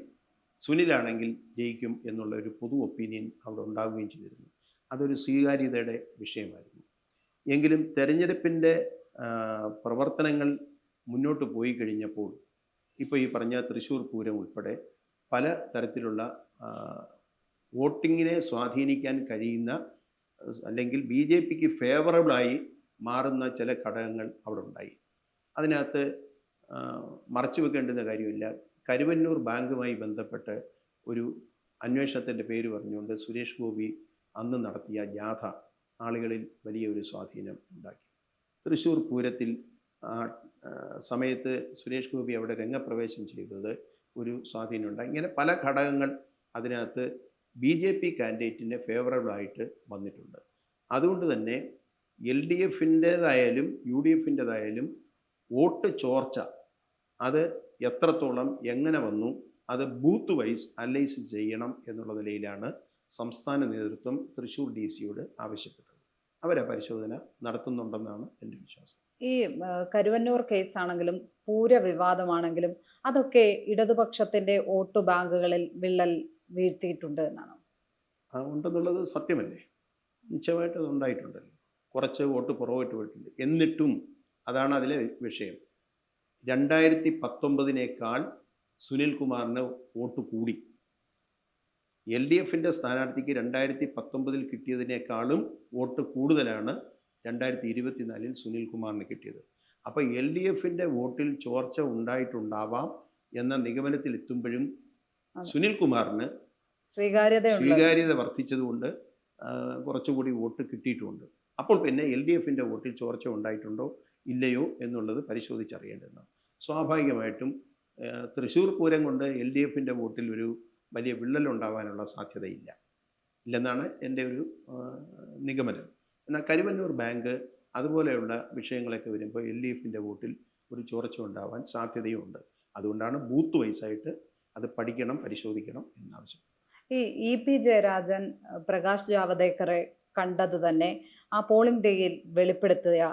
സുനിലാണെങ്കിൽ ജയിക്കും എന്നുള്ള ഒരു പൊതു ഒപ്പീനിയൻ അവിടെ ഉണ്ടാവുകയും ചെയ്തിരുന്നു. അതൊരു സ്വീകാര്യതയുടെ വിഷയമായിരുന്നു. എങ്കിലും തെരഞ്ഞെടുപ്പിൻ്റെ പ്രവർത്തനങ്ങൾ മുന്നോട്ട് പോയി കഴിഞ്ഞപ്പോൾ ഇപ്പോൾ ഈ പറഞ്ഞ തൃശ്ശൂർ പൂരം ഉൾപ്പെടെ പല തരത്തിലുള്ള വോട്ടിങ്ങിനെ സ്വാധീനിക്കാൻ കഴിയുന്ന അല്ലെങ്കിൽ BJPക്ക് ഫേവറബിളായി മാറുന്ന ചില ഘടകങ്ങൾ അവിടെ ഉണ്ടായി. അതിനകത്ത് മറച്ചു വെക്കേണ്ടുന്ന കാര്യമില്ല. കരുവന്നൂർ ബാങ്കുമായി ബന്ധപ്പെട്ട് ഒരു അന്വേഷണത്തിൻ്റെ പേര് പറഞ്ഞുകൊണ്ട് സുരേഷ് ഗോപി അന്ന് നടത്തിയ ജാഥ ആളുകളിൽ വലിയ ഒരു സ്വാധീനം ഉണ്ടാക്കി. തൃശ്ശൂർ പൂരത്തിൽ സമയത്ത് സുരേഷ് ഗോപി അവിടെ രംഗപ്രവേശം ചെയ്തത് ഒരു സ്വാധീനമുണ്ടായി. ഇങ്ങനെ പല ഘടകങ്ങൾ അതിനകത്ത് BJP കാൻഡിഡേറ്റിന് ഫേവറബിളായിട്ട് വന്നിട്ടുണ്ട്. അതുകൊണ്ട് തന്നെ LDFിൻ്റേതായാലും UDFിൻ്റേതായാലും വോട്ട് ചോർച്ച അത് എത്രത്തോളം എങ്ങനെ വന്നു അത് ബൂത്ത് വൈസ് അനലൈസ് ചെയ്യണം എന്നുള്ള നിലയിലാണ് സംസ്ഥാന നേതൃത്വം തൃശ്ശൂർ DCയോട് ആവശ്യപ്പെട്ടത്. അവരെ പരിശോധന നടത്തുന്നുണ്ടെന്നാണ് എൻ്റെ വിശ്വാസം. ഈ കരുവന്നൂർ കേസാണെങ്കിലും പൂരവിവാദമാണെങ്കിലും അതൊക്കെ ഇടതുപക്ഷത്തിൻ്റെ വോട്ട് ബാങ്കുകളിൽ വിള്ളൽ വീഴ്ത്തിയിട്ടുണ്ട് എന്നാണോ? ഉണ്ടെന്നുള്ളത് സത്യമല്ലേ? നിശ്ചയമായിട്ട് അത് ഉണ്ടായിട്ടുണ്ടല്ലോ. കുറച്ച് വോട്ട് പുറകോട്ട് പോയിട്ടുണ്ട്. എന്നിട്ടും അതാണ് അതിലെ വിഷയം. 2019 സുനിൽ കുമാറിന് വോട്ട് കൂടി. LDFിൻ്റെ സ്ഥാനാർത്ഥിക്ക് 2019 കിട്ടിയതിനേക്കാളും വോട്ട് കൂടുതലാണ് 2024 സുനിൽ കുമാറിന് കിട്ടിയത്. അപ്പോൾ LDFിൻ്റെ വോട്ടിൽ ചോർച്ച ഉണ്ടായിട്ടുണ്ടാവാം എന്ന നിഗമനത്തിൽ എത്തുമ്പോഴും സുനിൽ കുമാറിന് സ്വീകാര്യത വർദ്ധിച്ചതുകൊണ്ട് കുറച്ചുകൂടി വോട്ട് കിട്ടിയിട്ടുമുണ്ട്. അപ്പോൾ പിന്നെ LDFിൻ്റെ വോട്ടിൽ ചോർച്ച ഉണ്ടായിട്ടുണ്ടോ ഇല്ലയോ എന്നുള്ളത് പരിശോധിച്ചറിയേണ്ടതാണ്. സ്വാഭാവികമായിട്ടും തൃശ്ശൂർ പൂരം കൊണ്ട് LDFിൻ്റെ വോട്ടിൽ ഒരു വലിയ വിള്ളലുണ്ടാവാനുള്ള ഇല്ലെന്നാണ് എൻ്റെ ഒരു നിഗമനം. എന്നാൽ കരുവന്നൂർ ബാങ്ക് അതുപോലെയുള്ള വിഷയങ്ങളൊക്കെ വരുമ്പോൾ LDFിൻ്റെ വോട്ടിൽ ഒരു ചോർച്ച ഉണ്ടാവാൻ സാധ്യതയുമുണ്ട്. അതുകൊണ്ടാണ് ബൂത്ത് വൈസായിട്ട് അത് പഠിക്കണം, പരിശോധിക്കണം എന്നാവശ്യം. ഈ EP ജയരാജൻ പ്രകാശ് ജാവദേക്കറെ കണ്ടത് തന്നെ ആ പോളിംഗ് ഡേയിൽ വെളിപ്പെടുത്തിയ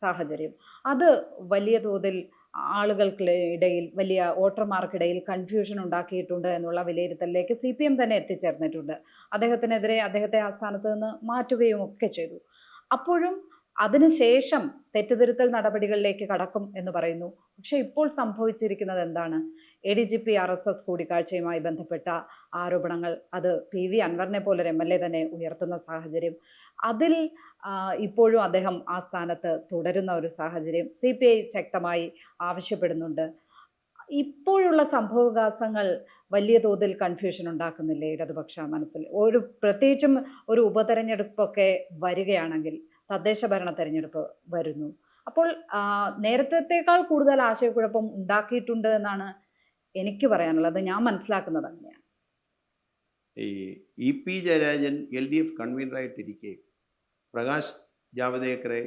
സാഹചര്യം അത് വലിയ തോതിൽ ആളുകൾക്കിടയിൽ, വലിയ വോട്ടർമാർക്കിടയിൽ കൺഫ്യൂഷൻ ഉണ്ടാക്കിയിട്ടുണ്ട് എന്നുള്ള വിലയിരുത്തലിലേക്ക് CPM തന്നെ എത്തിച്ചേർന്നിട്ടുണ്ട്. അദ്ദേഹത്തിനെതിരെ അദ്ദേഹത്തെ ആ സ്ഥാനത്ത് നിന്ന് മാറ്റുകയും ഒക്കെ ചെയ്തു. അപ്പോഴും അതിനുശേഷം തെറ്റുതിരുത്തൽ നടപടികളിലേക്ക് കടക്കും എന്ന് പറയുന്നു. പക്ഷേ ഇപ്പോൾ സംഭവിച്ചിരിക്കുന്നത് എന്താണ്? ADGP RSS കൂടിക്കാഴ്ചയുമായി ബന്ധപ്പെട്ട ആരോപണങ്ങൾ അത് PV അൻവറിനെ പോലൊരു MLA തന്നെ ഉയർത്തുന്ന സാഹചര്യം, അതിൽ ഇപ്പോഴും അദ്ദേഹം ആ സ്ഥാനത്ത് തുടരുന്ന ഒരു സാഹചര്യം CPI ശക്തമായി ആവശ്യപ്പെടുന്നുണ്ട്. ഇപ്പോഴുള്ള സംഭവവികാസങ്ങൾ വലിയ തോതിൽ കൺഫ്യൂഷൻ ഉണ്ടാക്കുന്നില്ലേ ഇടതുപക്ഷ മനസ്സിൽ? പ്രത്യേകിച്ചും ഒരു ഉപതെരഞ്ഞെടുപ്പൊക്കെ വരികയാണെങ്കിൽ, തദ്ദേശ ഭരണ തെരഞ്ഞെടുപ്പ് വരുന്നു. അപ്പോൾ നേരത്തേക്കാൾ കൂടുതൽ ആശയക്കുഴപ്പം ഉണ്ടാക്കിയിട്ടുണ്ട് എന്നാണ് എനിക്ക് പറയാനുള്ളത്. ഞാൻ മനസ്സിലാക്കുന്നത് അങ്ങനെയാണ്. ഈ EP ജയരാജൻ LDF കൺവീനറായിട്ടിരിക്കെ പ്രകാശ് ജാവദേക്കറെ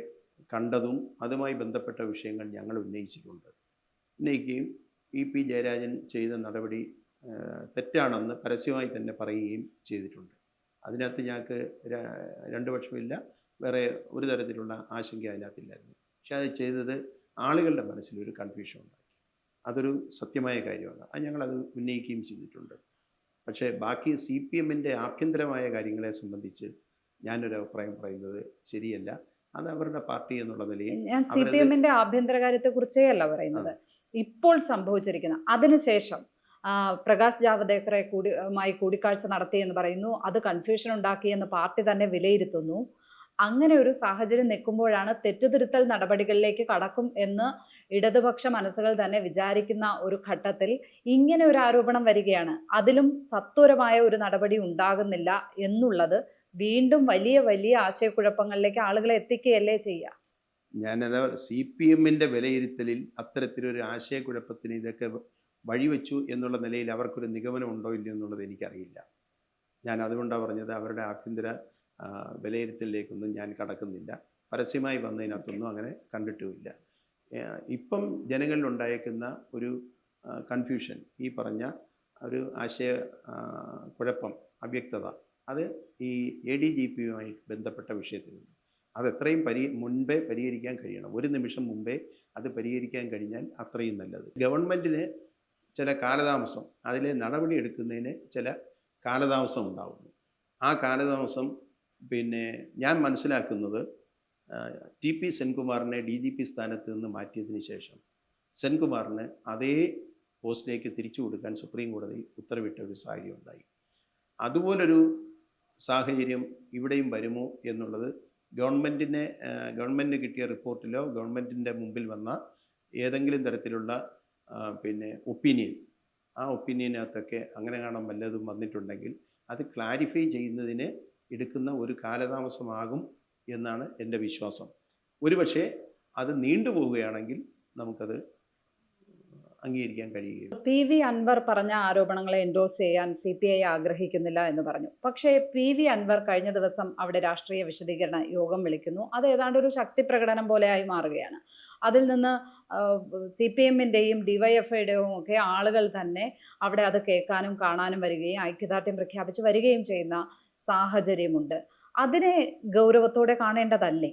കണ്ടതും അതുമായി ബന്ധപ്പെട്ട വിഷയങ്ങൾ ഞങ്ങൾ ഉന്നയിച്ചിട്ടുണ്ട്. ഉന്നയിക്കുകയും EP ജയരാജൻ ചെയ്ത നടപടി തെറ്റാണെന്ന് പരസ്യമായി തന്നെ പറയുകയും ചെയ്തിട്ടുണ്ട്. അതിനകത്ത് ഞങ്ങൾക്ക് രണ്ട് പക്ഷമില്ല, വേറെ ഒരു തരത്തിലുള്ള ആശങ്ക അതിനകത്തില്ലായിരുന്നു. പക്ഷെ അത് ചെയ്തത് ആളുകളുടെ മനസ്സിലൊരു കൺഫ്യൂഷൻ ഉണ്ടാക്കി. അതൊരു സത്യമായ കാര്യമാണ്. അത് ഞങ്ങളത് ഉന്നയിക്കുകയും ചെയ്തിട്ടുണ്ട്. പക്ഷേ ബാക്കി CPMൻ്റെ ആഭ്യന്തരമായ കാര്യങ്ങളെ സംബന്ധിച്ച് ഞാനൊരു അഭിപ്രായം പറയുന്നത് ശരിയല്ല. അത് അവരുടെ പാർട്ടി എന്നുള്ള നിലയിൽ ഞാൻ CPMൻ്റെ ആഭ്യന്തര കാര്യത്തെക്കുറിച്ചേ അല്ല പറയുന്നത്. ഇപ്പോൾ സംഭവിച്ചിരിക്കുന്ന അതിനുശേഷം പ്രകാശ് ജാവദേക്കറെ കൂടിക്കാഴ്ച നടത്തി എന്ന് പറയുന്നു. അത് കൺഫ്യൂഷൻ ഉണ്ടാക്കിയെന്ന് പാർട്ടി തന്നെ വിലയിരുത്തുന്നു. അങ്ങനെ ഒരു സാഹചര്യം നിൽക്കുമ്പോഴാണ് തെറ്റുതിരുത്തൽ നടപടികളിലേക്ക് കടക്കും എന്ന് ഇടതുപക്ഷ മനസ്സുകൾ തന്നെ വിചാരിക്കുന്ന ഒരു ഘട്ടത്തിൽ ഇങ്ങനെ ഒരു ആരോപണം വരികയാണ്. അതിലും സത്വരമായ ഒരു നടപടി ഉണ്ടാകുന്നില്ല എന്നുള്ളത് വീണ്ടും വലിയ വലിയ ആശയക്കുഴപ്പങ്ങളിലേക്ക് ആളുകളെ എത്തിക്കുകയല്ലേ ചെയ്യുക. ഞാനത് CPM-ന്റെ വിലയിരുത്തലിൽ അത്തരത്തിലൊരു ആശയക്കുഴപ്പത്തിന് ഇതൊക്കെ വഴിവെച്ചു എന്നുള്ള നിലയിൽ അവർക്കൊരു നിഗമനം ഉണ്ടോ ഇല്ലയോ എന്നുള്ളത് എനിക്കറിയില്ല. ഞാൻ അതുകൊണ്ടാണ് പറഞ്ഞത് അവരുടെ ആഭ്യന്തര വിലയിരുത്തലിലേക്കൊന്നും ഞാൻ കടക്കുന്നില്ല. പരസ്യമായി വന്നതിനകത്തൊന്നും അങ്ങനെ കണ്ടിട്ടുമില്ല. ഇപ്പം ജനങ്ങളിൽ ഉണ്ടായേക്കുന്ന ഒരു കൺഫ്യൂഷൻ, ഈ പറഞ്ഞ ഒരു ആശയ കുഴപ്പം, അവ്യക്തത, അത് ഈ ADGP-യുമായി ബന്ധപ്പെട്ട വിഷയത്തിലുണ്ട്. അത് എത്രയും മുൻപേ പരിഹരിക്കാൻ കഴിയണം. ഒരു നിമിഷം മുമ്പേ അത് പരിഹരിക്കാൻ കഴിഞ്ഞാൽ അത്രയും നല്ലത്. ഗവൺമെൻറ്റിന് ചില കാലതാമസം, അതിലെ നടപടി എടുക്കുന്നതിന് ചില കാലതാമസം ഉണ്ടാകുന്നു. ആ കാലതാമസം ഞാൻ മനസ്സിലാക്കുന്നത് TP സെൻകുമാറിനെ DGP സ്ഥാനത്ത് നിന്ന് മാറ്റിയതിന് ശേഷം സെൻകുമാറിന് അതേ പോസ്റ്റിലേക്ക് തിരിച്ചു കൊടുക്കാൻ സുപ്രീം കോടതി ഉത്തരവിട്ട ഒരു സാഹചര്യം ഉണ്ടായി. അതുപോലൊരു സാഹചര്യം ഇവിടെയും വരുമോ എന്നുള്ളത് ഗവൺമെൻറ്റിന് കിട്ടിയ റിപ്പോർട്ടിലോ ഗവൺമെൻറ്റിൻ്റെ മുമ്പിൽ വന്ന ഏതെങ്കിലും തരത്തിലുള്ള ഒപ്പീനിയൻ, ആ ഒപ്പീനിയനകത്തൊക്കെ അങ്ങനെ കാണാൻ വല്ലതും വന്നിട്ടുണ്ടെങ്കിൽ അത് ക്ലാരിഫൈ ചെയ്യുന്നതിന് എടുക്കുന്ന ഒരു കാലതാമസമാകും എന്നാണ് എൻ്റെ വിശ്വാസം. ഒരുപക്ഷെ അത് നീണ്ടുപോവുകയാണെങ്കിൽ നമുക്കത് അംഗീകരിക്കാൻ കഴിയുകയും. PV അൻവർ പറഞ്ഞ ആരോപണങ്ങളെ എൻഡോസ് ചെയ്യാൻ CPI ആഗ്രഹിക്കുന്നില്ല എന്ന് പറഞ്ഞു. പക്ഷേ PV അൻവർ കഴിഞ്ഞ ദിവസം അവിടെ രാഷ്ട്രീയ വിശദീകരണ യോഗം വിളിക്കുന്നു. അത് ഏതാണ്ട് ഒരു ശക്തി പ്രകടനം പോലെയായി മാറുകയാണ്. അതിൽ നിന്ന് CPM-ൻ്റെയും DYFI-യുടെയും ഒക്കെ ആളുകൾ തന്നെ അവിടെ അത് കേൾക്കാനും കാണാനും വരികയും ഐക്യദാർഢ്യം പ്രഖ്യാപിച്ച് വരികയും ചെയ്യുന്ന സാഹചര്യമുണ്ട്. അതിനെ ഗൗരവത്തോടെ കാണേണ്ടതല്ലേ?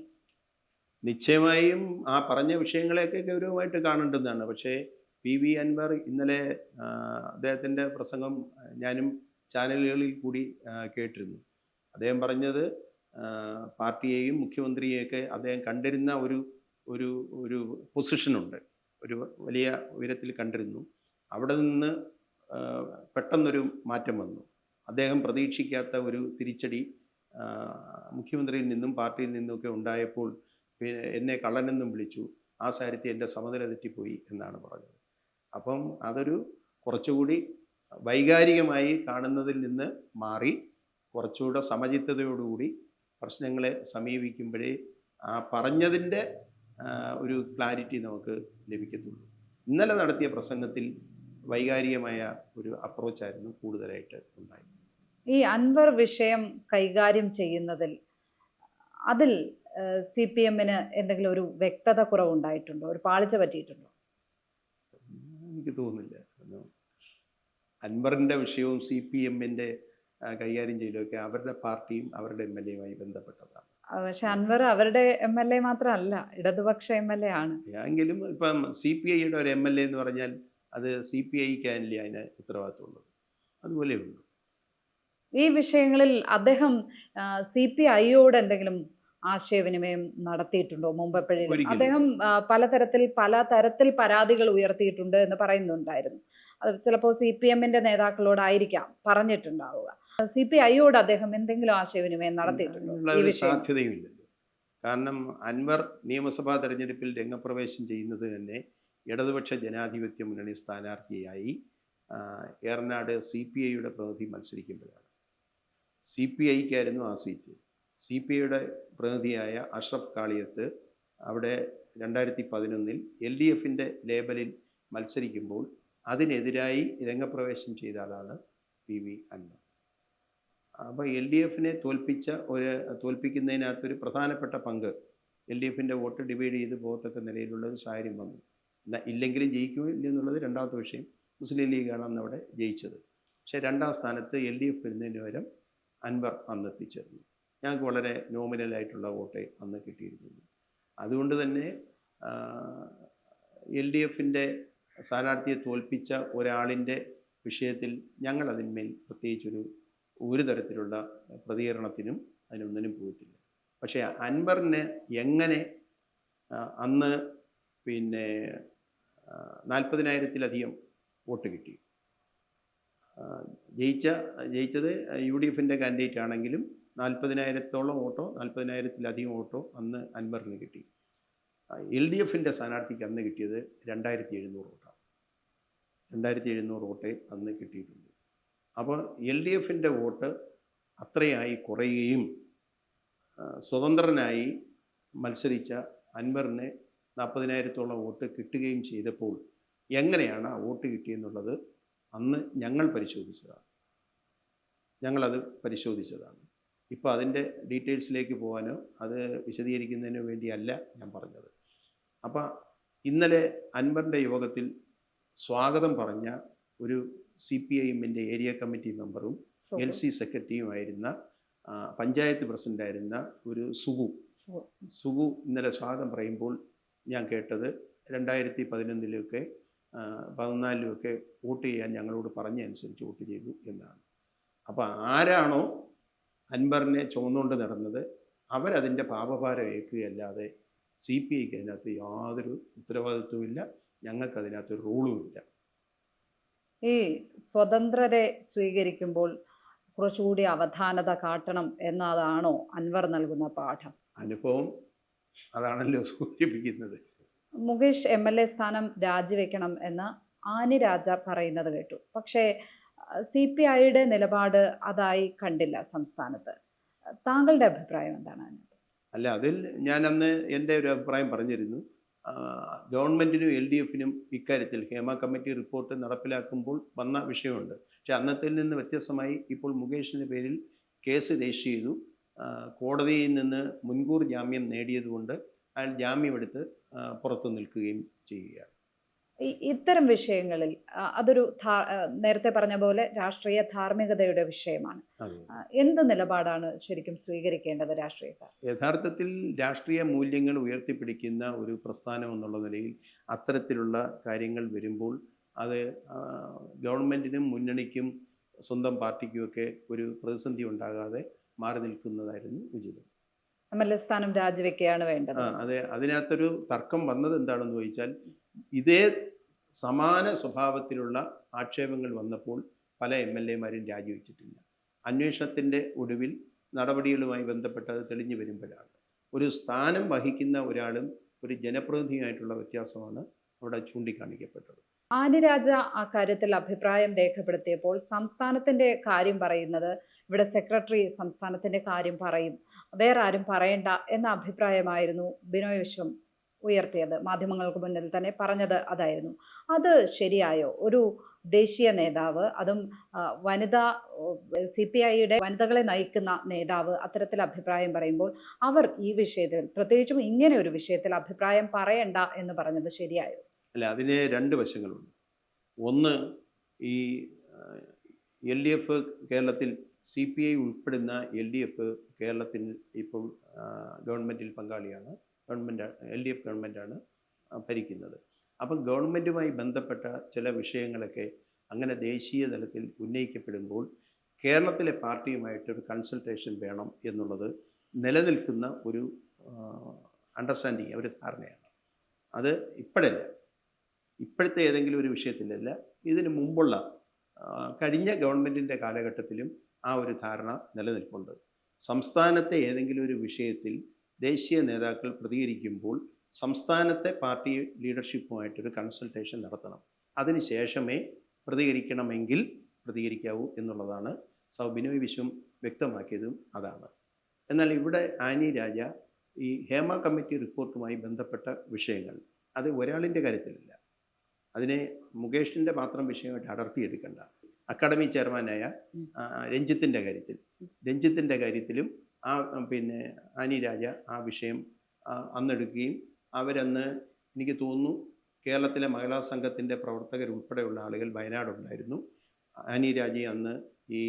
നിശ്ചയമായും ആ പറഞ്ഞ വിഷയങ്ങളെയൊക്കെ ഗൗരവമായിട്ട് കാണേണ്ടതാണ്. പക്ഷേ PV അൻവർ ഇന്നലെ അദ്ദേഹത്തിൻ്റെ പ്രസംഗം ഞാനും ചാനലുകളിൽ കൂടി കേട്ടിരുന്നു. അദ്ദേഹം പറഞ്ഞത് പാർട്ടിയെയും മുഖ്യമന്ത്രിയെയൊക്കെ അദ്ദേഹം കണ്ടിരുന്ന ഒരു പൊസിഷനുണ്ട്, ഒരു വലിയ ഉയരത്തിൽ കണ്ടിരുന്നു. അവിടെ നിന്ന് പെട്ടെന്നൊരു മാറ്റം വന്നു. അദ്ദേഹം പ്രതീക്ഷിക്കാത്ത ഒരു തിരിച്ചടി മുഖ്യമന്ത്രിയിൽ നിന്നും പാർട്ടിയിൽ നിന്നുമൊക്കെ ഉണ്ടായപ്പോൾ എന്നെ കള്ളനെന്നും വിളിച്ചു, ആ സാരത്തിൽ എൻ്റെ സമനില തെറ്റിപ്പോയി എന്നാണ് പറഞ്ഞത്. അപ്പം അതൊരു കുറച്ചുകൂടി വൈകാരികമായി കാണുന്നതിൽ നിന്ന് മാറി കുറച്ചുകൂടെ സമചിത്തതയോടുകൂടി പ്രശ്നങ്ങളെ സമീപിക്കുമ്പോഴേ ആ പറഞ്ഞതിൻ്റെ ഒരു ക്ലാരിറ്റി നമുക്ക് ലഭിക്കത്തുള്ളൂ. ഇന്നലെ നടത്തിയ പ്രസംഗത്തിൽ വൈകാരികമായ ഒരു അപ്രോച്ചായിരുന്നു കൂടുതലായിട്ട് ഉണ്ടായത്. ഈ അൻവർ വിഷയം കൈകാര്യം ചെയ്യുന്നതിൽ അതിൽ CPM-ന് എന്തെങ്കിലും ഒരു വ്യക്തത കുറവുണ്ടായിട്ടുണ്ടോ, ഒരു പാളിച്ച പറ്റിയിട്ടുണ്ടോ? എനിക്ക് തോന്നുന്നില്ല. അൻവറിൻ്റെ വിഷയവും CPM-ൻ്റെ കൈകാര്യം ചെയ്യലൊക്കെ അവരുടെ പാർട്ടിയും അവരുടെ MLA-യുമായി ബന്ധപ്പെട്ടതാണ്. പക്ഷെ അൻവർ അവരുടെ MLA മാത്രമല്ല, ഇടതുപക്ഷ MLA ആണ്. എങ്കിലും ഇപ്പം CPI-യുടെ ഒരു MLA എന്ന് പറഞ്ഞാൽ അത് CPI-ക്കല്ലേ അതിന് ഉത്തരവാദിത്തമുള്ളത്, അതുപോലെയുള്ളൂ. ഈ വിഷയങ്ങളിൽ അദ്ദേഹം CPI-യോട് എന്തെങ്കിലും ആശയവിനിമയം നടത്തിയിട്ടുണ്ടോ മുമ്പ് എപ്പോഴും? അദ്ദേഹം പല തരത്തിൽ പരാതികൾ ഉയർത്തിയിട്ടുണ്ട് എന്ന് പറയുന്നുണ്ടായിരുന്നു. അത് ചിലപ്പോൾ CPM-ന്റെ നേതാക്കളോടായിരിക്കാം പറഞ്ഞിട്ടുണ്ടാവുക. CPI-യോട് അദ്ദേഹം എന്തെങ്കിലും ആശയവിനിമയം നടത്തിയിട്ടുണ്ടോ? സാധ്യതയുമില്ലല്ലോ. കാരണം അൻവർ നിയമസഭാ തെരഞ്ഞെടുപ്പിൽ രംഗപ്രവേശം ചെയ്യുന്നത് തന്നെ ഇടതുപക്ഷ ജനാധിപത്യ മുന്നണി സ്ഥാനാർത്ഥിയായി ഏറനാട് CPI-യുടെ പ്രതിനിധി മത്സരിക്കുമ്പോഴാണ്. CPI-ക്കായിരുന്നു ആ സീറ്റ്. CPI-യുടെ പ്രതിനിധിയായ അഷ്റഫ് കാളിയത്ത് അവിടെ 2011 LDF-ൻ്റെ ലേബലിൽ മത്സരിക്കുമ്പോൾ അതിനെതിരായി രംഗപ്രവേശം ചെയ്ത ആളാണ് PV അൻവർ. അപ്പോൾ LDF-നെ തോൽപ്പിക്കുന്നതിനകത്തൊരു പ്രധാനപ്പെട്ട പങ്ക് LDF-ൻ്റെ വോട്ട് ഡിവൈഡ് ചെയ്ത് പോകത്തക്ക നിലയിലുള്ള ഒരു സാഹചര്യം വന്നു. ഇല്ലെങ്കിലും ജയിക്കുമോ ഇല്ലെന്നുള്ളത് രണ്ടാമത്തെ വിഷയം. മുസ്ലിം ലീഗാണ് അന്ന് അവിടെ ജയിച്ചത്. പക്ഷേ രണ്ടാം സ്ഥാനത്ത് LDF വരുന്നതിന് പകരം അൻവർ അന്ന് എത്തിച്ചേർന്നു. ഞങ്ങൾക്ക് വളരെ നോമിനലായിട്ടുള്ള വോട്ടേ അന്ന് കിട്ടിയിരുന്നുള്ളൂ. അതുകൊണ്ട് തന്നെ LDF-ൻ്റെ സ്ഥാനാർത്ഥിയെ തോൽപ്പിച്ച ഒരാളിൻ്റെ വിഷയത്തിൽ ഞങ്ങൾ അതിന്മേൽ പ്രത്യേകിച്ചൊരു തരത്തിലുള്ള പ്രതികരണത്തിനും അതിനൊന്നിനും പോയിട്ടില്ല. പക്ഷേ അൻവറിന് എങ്ങനെ അന്ന് 40,000-ത്തിലധികം വോട്ട് കിട്ടി? ജയിച്ചത് UDF-ൻ്റെ കാൻഡിഡേറ്റ് ആണെങ്കിലും 40,000-ഓളം വോട്ടോ 40,000-ലധികം വോട്ടോ അന്ന് അൻവറിന് കിട്ടി. LDFിൻ്റെ സ്ഥാനാർത്ഥിക്ക് അന്ന് കിട്ടിയത് 2,700 വോട്ടാണ്. 2,700 വോട്ടേ അന്ന് കിട്ടിയിട്ടുണ്ട്. അപ്പോൾ LDFിൻ്റെ വോട്ട് അത്രയായി കുറയുകയും സ്വതന്ത്രനായി മത്സരിച്ച അൻവറിന് 40,000-ഓളം വോട്ട് കിട്ടുകയും ചെയ്തപ്പോൾ എങ്ങനെയാണ് ആ വോട്ട് കിട്ടിയെന്നുള്ളത് അന്ന് ഞങ്ങളത് പരിശോധിച്ചതാണ്. ഇപ്പോൾ അതിൻ്റെ ഡീറ്റെയിൽസിലേക്ക് പോകാനോ അത് വിശദീകരിക്കുന്നതിനോ വേണ്ടിയല്ല ഞാൻ പറഞ്ഞത്. അപ്പോൾ ഇന്നലെ അൻവറിൻ്റെ യോഗത്തിൽ സ്വാഗതം പറഞ്ഞ ഒരു CPIഎമ്മിൻ്റെ ഏരിയ കമ്മിറ്റി മെമ്പറും LC സെക്രട്ടറിയുമായിരുന്ന പഞ്ചായത്ത് പ്രസിഡൻ്റായിരുന്ന ഒരു സുഗു ഇന്നലെ സ്വാഗതം പറയുമ്പോൾ ഞാൻ കേട്ടത് 2011-ലൊക്കെ 14-ലൊക്കെ വോട്ട് ചെയ്യാൻ ഞങ്ങളോട് പറഞ്ഞനുസരിച്ച് വോട്ട് ചെയ്തു എന്നാണ്. അപ്പോൾ ആരാണോ അൻവറിനെ ചുമന്നുകൊണ്ട് നടന്നത് അവരതിൻ്റെ പാപഭാരം ഏൽക്കുകയല്ലാതെ CPIക്ക് അതിനകത്ത് യാതൊരു ഉത്തരവാദിത്വമില്ല, ഞങ്ങൾക്കതിനകത്ത് റൂളുമില്ല. ഈ സ്വതന്ത്രരെ സ്വീകരിക്കുമ്പോൾ കുറച്ചുകൂടി അവധാനത കാട്ടണം എന്നതാണോ അൻവർ നൽകുന്ന പാഠം? അനുഭവം അതാണല്ലോ സൂചിപ്പിക്കുന്നത്. മുകേഷ് MLA സ്ഥാനം രാജിവെക്കണം എന്ന് ആനി രാജ പറയുന്നത് കേട്ടു. പക്ഷേ CPIയുടെ നിലപാട് അതായി കണ്ടില്ല സംസ്ഥാനത്ത്. താങ്കളുടെ അഭിപ്രായം എന്താണ്? അല്ല, അതിൽ ഞാൻ അന്ന് എൻ്റെ ഒരു അഭിപ്രായം പറഞ്ഞിരുന്നു. ഗവൺമെൻറ്റിനും LDFിനും ഇക്കാര്യത്തിൽ ഹേമ കമ്മിറ്റി റിപ്പോർട്ട് നടപ്പിലാക്കുമ്പോൾ വന്ന വിഷയമുണ്ട്. പക്ഷേ അന്നത്തിൽ നിന്ന് വ്യത്യസ്തമായി ഇപ്പോൾ മുകേഷിൻ്റെ പേരിൽ കേസ് രജിസ്റ്റർ ചെയ്തു. കോടതിയിൽ നിന്ന് മുൻകൂർ ജാമ്യം നേടിയതുകൊണ്ട് അയാൾ ജാമ്യമെടുത്ത് പുറത്തു നിൽക്കുകയും ചെയ്യുകയാണ്. ഇത്തരം വിഷയങ്ങളിൽ അതൊരു നേരത്തെ പറഞ്ഞ പോലെ രാഷ്ട്രീയ ധാർമ്മികതയുടെ വിഷയമാണ്. എന്ത് നിലപാടാണ് ശരിക്കും സ്വീകരിക്കേണ്ടത് രാഷ്ട്രീയക്കാർ? യഥാർത്ഥത്തിൽ രാഷ്ട്രീയ മൂല്യങ്ങൾ ഉയർത്തിപ്പിടിക്കുന്ന ഒരു പ്രസ്ഥാനം എന്നുള്ള നിലയിൽ അത്തരത്തിലുള്ള കാര്യങ്ങൾ വരുമ്പോൾ അത് ഗവൺമെൻറ്റിനും മുന്നണിക്കും സ്വന്തം പാർട്ടിക്കുമൊക്കെ ഒരു പ്രതിസന്ധി ഉണ്ടാകാതെ മാറി നിൽക്കുന്നതായിരുന്നു ഉചിതം. MLA സ്ഥാനം രാജിവെക്കുകയാണ് വേണ്ടത്. അതെ, അതിനകത്തൊരു തർക്കം വന്നത് എന്താണെന്ന് ചോദിച്ചാൽ ഇതേ സമാന സ്വഭാവത്തിലുള്ള ആക്ഷേപങ്ങൾ വന്നപ്പോൾ പല MLAമാരും രാജിവെച്ചിട്ടില്ല. അന്വേഷണത്തിൻ്റെ ഒടുവിൽ നടപടികളുമായി ബന്ധപ്പെട്ടത് തെളിഞ്ഞു വരുമ്പോഴാണ്. ഒരു സ്ഥാനം വഹിക്കുന്ന ഒരാളും ഒരു ജനപ്രതിനിധിയായിട്ടുള്ള വ്യത്യാസമാണ് അവിടെ ചൂണ്ടിക്കാണിക്കപ്പെട്ടത്. ആനി രാജ ആ കാര്യത്തിൽ അഭിപ്രായം രേഖപ്പെടുത്തിയപ്പോൾ സംസ്ഥാനത്തിൻ്റെ കാര്യം പറയുന്നത് ഇവിടെ സെക്രട്ടറി സംസ്ഥാനത്തിൻ്റെ കാര്യം പറയും, വേറെ ആരും പറയണ്ട എന്ന അഭിപ്രായമായിരുന്നു ബിനോയ് വിശ്വം ഉയർത്തിയത്. മാധ്യമങ്ങൾക്ക് മുന്നിൽ തന്നെ പറഞ്ഞത് അതായിരുന്നു. അത് ശരിയായോ? ഒരു ദേശീയ നേതാവ്, അതും വനിതാ CPIയുടെ വനിതകളെ നയിക്കുന്ന നേതാവ് അത്തരത്തിൽ അഭിപ്രായം പറയുമ്പോൾ അവർ ഈ വിഷയത്തിൽ, പ്രത്യേകിച്ചും ഇങ്ങനെ ഒരു വിഷയത്തിൽ അഭിപ്രായം പറയണ്ട എന്ന് പറഞ്ഞത് ശരിയായോ? അല്ല, അതിന് രണ്ട് വശങ്ങളുണ്ട്. ഒന്ന്, ഈ LDF കേരളത്തിൽ CPI ഉൾപ്പെടുന്ന LDF കേരളത്തിൽ ഇപ്പോൾ ഗവൺമെൻറ്റിൽ പങ്കാളിയാണ്. LDF ഗവൺമെൻറ്റാണ് ഭരിക്കുന്നത്. അപ്പം ഗവൺമെൻറ്റുമായി ബന്ധപ്പെട്ട ചില വിഷയങ്ങളൊക്കെ അങ്ങനെ ദേശീയ തലത്തിൽ ഉന്നയിക്കപ്പെടുമ്പോൾ കേരളത്തിലെ പാർട്ടിയുമായിട്ടൊരു കൺസൾട്ടേഷൻ വേണം എന്നുള്ളത് നിലനിൽക്കുന്ന ഒരു അണ്ടർസ്റ്റാൻഡിങ്, ഒരു ധാരണയാണ്. അത് ഇപ്പോഴത്തെ ഏതെങ്കിലും ഒരു വിഷയത്തിലല്ല, ഇതിനു മുമ്പുള്ള കഴിഞ്ഞ ഗവൺമെൻറ്റിൻ്റെ കാലഘട്ടത്തിലും ആ ഒരു ധാരണ നിലനിൽപ്പുണ്ട്. സംസ്ഥാനത്തെ ഏതെങ്കിലും ഒരു വിഷയത്തിൽ ദേശീയ നേതാക്കൾ പ്രതികരിക്കുമ്പോൾ സംസ്ഥാനത്തെ പാർട്ടി ലീഡർഷിപ്പുമായിട്ടൊരു കൺസൾട്ടേഷൻ നടത്തണം. അതിനുശേഷമേ പ്രതികരിക്കണമെങ്കിൽ പ്രതികരിക്കാവൂ എന്നുള്ളതാണ് ബിനോയ് വിശ്വം വ്യക്തമാക്കിയതും അതാണ്. എന്നാൽ ഇവിടെ ആനി രാജ ഈ ഹേമ കമ്മിറ്റി റിപ്പോർട്ടുമായി ബന്ധപ്പെട്ട വിഷയങ്ങൾ അത് ഒരാളിൻ്റെ കാര്യത്തിലല്ല, അതിനെ മുകേഷിൻ്റെ മാത്രം വിഷയമായിട്ട് അടർത്തിയെടുക്കണ്ട. അക്കാഡമി ചെയർമാനായ രഞ്ജിത്തിൻ്റെ കാര്യത്തിലും ആനി രാജ ആ വിഷയം അന്നെടുക്കുകയും അവരന്ന്, എനിക്ക് തോന്നുന്നു, കേരളത്തിലെ മഹിളാ സംഘത്തിൻ്റെ പ്രവർത്തകരുൾപ്പെടെയുള്ള ആളുകൾ വയനാടുണ്ടായിരുന്നു. ആനി രാജയെ അന്ന് ഈ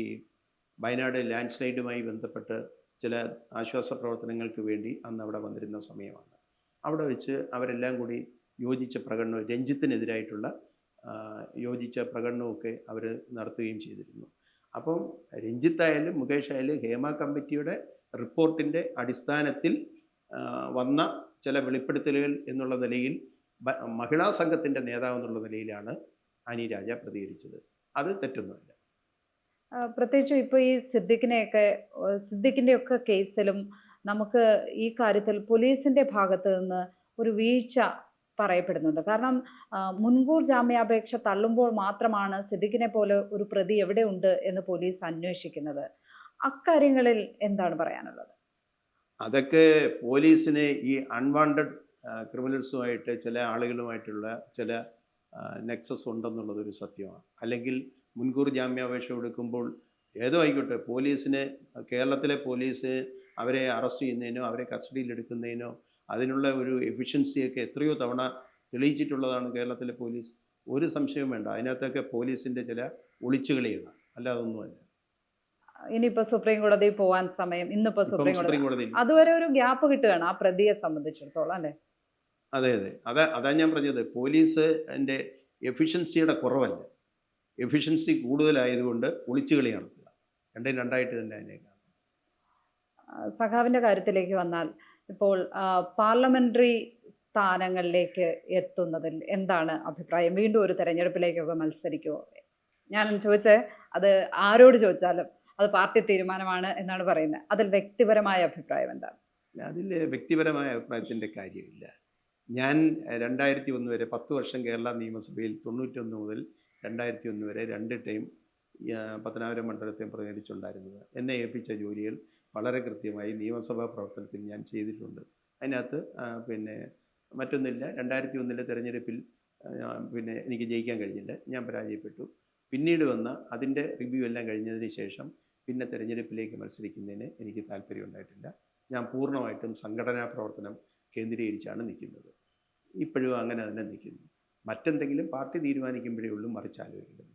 വയനാട് ലാൻഡ് സ്ലൈഡുമായി ബന്ധപ്പെട്ട് ചില ആശ്വാസ പ്രവർത്തനങ്ങൾക്ക് വേണ്ടി അന്ന് അവിടെ വന്നിരുന്ന സമയമാണ്. അവിടെ വെച്ച് അവരെല്ലാം കൂടി യോജിച്ച പ്രകടനം, രഞ്ജിത്തിനെതിരായിട്ടുള്ള യോജിച്ച പ്രകടനമൊക്കെ അവർ നടത്തുകയും ചെയ്തിരുന്നു. അപ്പം രഞ്ജിത്തായാലും മുകേഷായാലും ഹേമ കമ്മിറ്റിയുടെ റിപ്പോർട്ടിൻ്റെ അടിസ്ഥാനത്തിൽ വന്ന ചില വെളിപ്പെടുത്തലുകൾ എന്നുള്ള നിലയിൽ മഹിളാ സംഘത്തിൻ്റെ നേതാവ് എന്നുള്ള നിലയിലാണ് ആനി രാജ പ്രതികരിച്ചത്. അത് തെറ്റൊന്നുമില്ല. പ്രത്യേകിച്ചും ഇപ്പോൾ ഈ സിദ്ദിഖിൻ്റെയൊക്കെ കേസിലും നമുക്ക് ഈ കാര്യത്തിൽ പോലീസിൻ്റെ ഭാഗത്ത് നിന്ന് ഒരു വീഴ്ച പറയപ്പെടുന്നുണ്ട്. കാരണം മുൻകൂർ ജാമ്യാപേക്ഷ തള്ളുമ്പോൾ മാത്രമാണ് സിദ്ദിഖിനെ പോലെ ഒരു പ്രതി എവിടെയുണ്ട് എന്ന് പോലീസ് അന്വേഷിക്കുന്നത്. അക്കാര്യങ്ങളിൽ എന്താണ് പറയാനുള്ളത്? അതൊക്കെ പോലീസിന് ഈ അൺവാണ്ടഡ് ക്രിമിനൽസുമായിട്ട് ചില ആളുകളുമായിട്ടുള്ള ചില നെക്സസ് ഉണ്ടെന്നുള്ളതൊരു സത്യമാണ്. അല്ലെങ്കിൽ മുൻകൂർ ജാമ്യാപേക്ഷ കൊടുക്കുമ്പോൾ ഏതോ ആയിക്കോട്ടെ, പോലീസിന്, കേരളത്തിലെ പോലീസ് അവരെ അറസ്റ്റ് ചെയ്യുന്നതിനോ അവരെ കസ്റ്റഡിയിൽ എടുക്കുന്നതിനോ അതിനുള്ള ഒരു എഫിഷ്യൻസിയൊക്കെ എത്രയോ തവണ തെളിയിച്ചിട്ടുള്ളതാണ് കേരളത്തിലെ പോലീസ്. ഒരു സംശയവും വേണ്ട, അതിനകത്തൊക്കെ പോലീസിൻ്റെ ചില ഒളിച്ചുകളിയാണ്, അല്ലാതെ ഒന്നുമല്ല. ഇനിയിപ്പോൾ സുപ്രീം കോടതി പോവാൻ സമയം, ഇന്നിപ്പോൾ സുപ്രീം കോടതി, അതുവരെ ഒരു ഗ്യാപ്പ് കിട്ടുകയാണ് ആ പ്രതിയെ സംബന്ധിച്ചിടത്തോളം, അല്ലേ? അതെ അതെ, അതാ ഞാൻ പറഞ്ഞത്, പോലീസ് എൻ്റെ എഫിഷ്യൻസിയുടെ കുറവല്ല, എഫിഷ്യൻസി കൂടുതലായതുകൊണ്ട് ഒളിച്ചുകളി നടത്തുക. രണ്ടും രണ്ടായിട്ട് തന്നെ അതിനെ കാണും. സഖാവിൻ്റെ കാര്യത്തിലേക്ക് വന്നാൽ, ഇപ്പോൾ പാർലമെൻ്ററി സ്ഥാനങ്ങളിലേക്ക് എത്തുന്നതിൽ എന്താണ് അഭിപ്രായം? വീണ്ടും ഒരു തെരഞ്ഞെടുപ്പിലേക്കൊക്കെ മത്സരിക്കുമോ? ഞാൻ ചോദിച്ചത് അത് ആരോട് ചോദിച്ചാലും അത് പാർട്ടി തീരുമാനമാണ് എന്നാണ് പറയുന്നത്. അതിൽ വ്യക്തിപരമായ അഭിപ്രായം എന്താണ്? അതിൽ വ്യക്തിപരമായ അഭിപ്രായത്തിൻ്റെ കാര്യമില്ല. ഞാൻ 2001 വരെ 10 വർഷം കേരള നിയമസഭയിൽ 91 മുതൽ 2001 വരെ 2 ടൈം പത്തനാപുരം മണ്ഡലത്തെ പ്രതിനിധിച്ചുണ്ടായിരുന്നത്. എന്നെ ഏൽപ്പിച്ച ജോലികൾ വളരെ കൃത്യമായി നിയമസഭാ പ്രവർത്തനത്തിൽ ഞാൻ ചെയ്തിട്ടുണ്ട്. അതിനകത്ത് പിന്നെ മറ്റൊന്നില്ല, 2001 തെരഞ്ഞെടുപ്പിൽ പിന്നെ എനിക്ക് ജയിക്കാൻ കഴിഞ്ഞില്ല, ഞാൻ പരാജയപ്പെട്ടു. പിന്നീട് വന്ന അതിൻ്റെ റിവ്യൂ എല്ലാം കഴിഞ്ഞതിന് ശേഷം പിന്നെ തെരഞ്ഞെടുപ്പിലേക്ക് മത്സരിക്കുന്നതിന് എനിക്ക് താല്പര്യമുണ്ടായിട്ടില്ല. ഞാൻ പൂർണ്ണമായിട്ടും സംഘടനാ പ്രവർത്തനം കേന്ദ്രീകരിച്ചാണ് നിൽക്കുന്നത്. ഇപ്പോഴും അങ്ങനെ തന്നെ നിൽക്കുന്നു. മറ്റെന്തെങ്കിലും പാർട്ടി തീരുമാനിക്കുമ്പോഴേ ഉള്ളൂ മറിച്ച് ആലോചിക്കുന്നത്.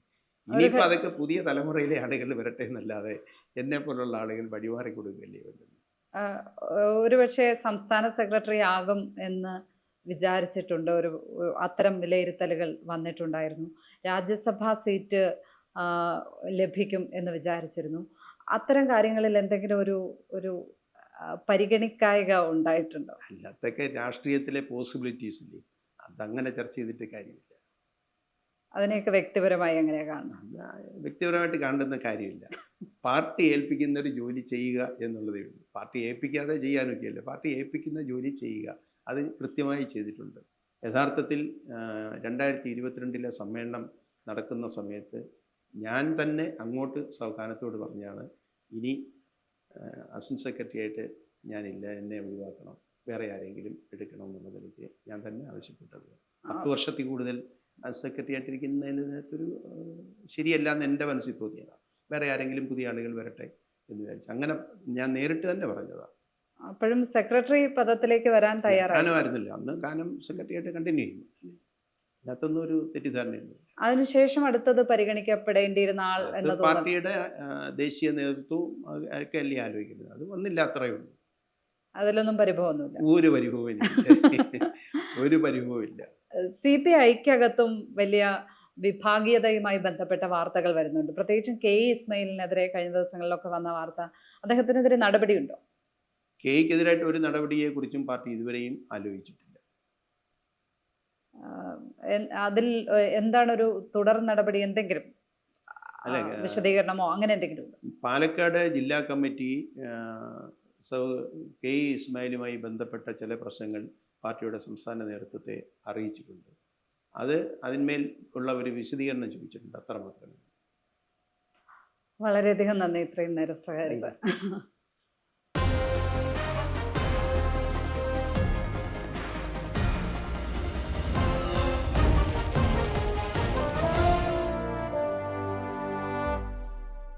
ഇനിയിപ്പോൾ അതൊക്കെ പുതിയ തലമുറയിലെ ആളുകൾ വരട്ടെ എന്നല്ലാതെ എന്നെ പോലുള്ള ആളുകൾ വഴിമാറി കൊടുക്കുകയല്ലേ വേണ്ടത്. ഒരുപക്ഷെ സംസ്ഥാന സെക്രട്ടറി ആകും എന്ന് വിചാരിച്ചിട്ടുണ്ട്. അത്തരം വിലയിരുത്തലുകൾ വന്നിട്ടുണ്ടായിരുന്നു. രാജ്യസഭാ സീറ്റ് ലഭിക്കും എന്ന് വിചാരിച്ചിരുന്നു. അത്തരം കാര്യങ്ങളിൽ എന്തെങ്കിലും ഒരു പരിഗണിക്കായിക ഉണ്ടായിട്ടുണ്ടോ? അല്ല, അതൊക്കെ രാഷ്ട്രീയത്തിലെ പോസിബിലിറ്റീസ് ഇല്ലേ, അതങ്ങനെ ചർച്ച ചെയ്തിട്ട് കാര്യമില്ല. അതിനെയൊക്കെ വ്യക്തിപരമായി എങ്ങനെയാണ് കാണുന്നത്? വ്യക്തിപരമായിട്ട് കാണുന്ന കാര്യമില്ല. പാർട്ടി ഏൽപ്പിക്കുന്ന ഒരു ജോലി ചെയ്യുക എന്നുള്ളതേ ഉള്ളൂ. പാർട്ടി ഏൽപ്പിക്കാതെ ചെയ്യാനൊക്കെയല്ല, പാർട്ടി ഏൽപ്പിക്കുന്ന ജോലി ചെയ്യുക, അത് കൃത്യമായി ചെയ്തിട്ടുണ്ട്. യഥാർത്ഥത്തിൽ 2022 സമ്മേളനം നടക്കുന്ന സമയത്ത് ഞാൻ തന്നെ അങ്ങോട്ട് സൗഖാനത്തോട് പറഞ്ഞാണ്, ഇനി അസിസ്റ്റന്റ് സെക്രട്ടറി ആയിട്ട് ഞാനില്ല, എന്നെ ഒഴിവാക്കണം, വേറെ ആരെങ്കിലും എടുക്കണം എന്നുള്ളതിലേക്ക് ഞാൻ തന്നെ ആവശ്യപ്പെട്ടത്. 10 വർഷത്തിൽ കൂടുതൽ സെക്രട്ടറി ആയിട്ടിരിക്കുന്നതിനകത്തൊരു ശരിയല്ല എന്ന് എൻ്റെ മനസ്സിൽ തോന്നിയതാണ്. വേറെ ആരെങ്കിലും പുതിയ ആളുകൾ വരട്ടെ എന്ന് വിചാരിച്ചു. അങ്ങനെ ഞാൻ നേരിട്ട് തന്നെ പറഞ്ഞതാണ്. അപ്പോഴും സെക്രട്ടറി പദത്തിലേക്ക് വരാൻ കാനമായിരുന്നില്ല അന്ന്, കാനം സെക്രട്ടറി ആയിട്ട് കണ്ടിന്യൂ ചെയ്യുന്നു. അതിനകത്തൊന്നും ഒരു തെറ്റിദ്ധാരണയില്ല. അതിനുശേഷം അടുത്തത് പരിഗണിക്കപ്പെടേണ്ടിയിരുന്ന ആൾ എന്നത് പാർട്ടിയുടെ ദേശീയ നേതൃത്വവും ഒക്കെ അല്ലേ ആലോചിക്കുന്നത്. അത് വന്നില്ല, അത്രയേ ഉള്ളൂ. അതിലൊന്നും പരിഭവമൊന്നുമില്ല. ഒരു പരിഭവമില്ല, ഒരു പരിഭവമില്ല. CPIക്കകത്തും വലിയ വിഭാഗീയതയുമായി ബന്ധപ്പെട്ട വാർത്തകൾ വരുന്നുണ്ട്. പ്രത്യേകിച്ചും KE ഇസ്മായിലിനെതിരെ കഴിഞ്ഞ ദിവസങ്ങളിലൊക്കെ വന്ന വാർത്ത, അദ്ദേഹത്തിനെതിരെ നടപടിയുണ്ടോ? KEക്കെതിരായിട്ട് ഒരു നടപടിയെക്കുറിച്ചും പാർട്ടി ഇതുവരെയും ആലോചിച്ചിട്ടില്ല. അതിൽ എന്താണ് ഒരു തുടർ നടപടി, എന്തെങ്കിലും വിശദീകരണമോ അങ്ങനെ എന്തെങ്കിലും ഉണ്ടോ? പാലക്കാട് ജില്ലാ കമ്മിറ്റി KE ഇസ്മായിലുമായി ബന്ധപ്പെട്ട ചില പ്രശ്നങ്ങൾ പാർട്ടിയുടെ സംസ്ഥാന നേതൃത്വത്തെ അറിയിച്ചിട്ടുണ്ട്. അതിന്മേൽ ഉള്ള ഒരു വിശദീകരണം ചോദിച്ചിട്ടുണ്ട്, അത്രമാത്രമേ. വളരെയധികം നന്ദി ഇത്രയും നേരം സഹകരിച്ച.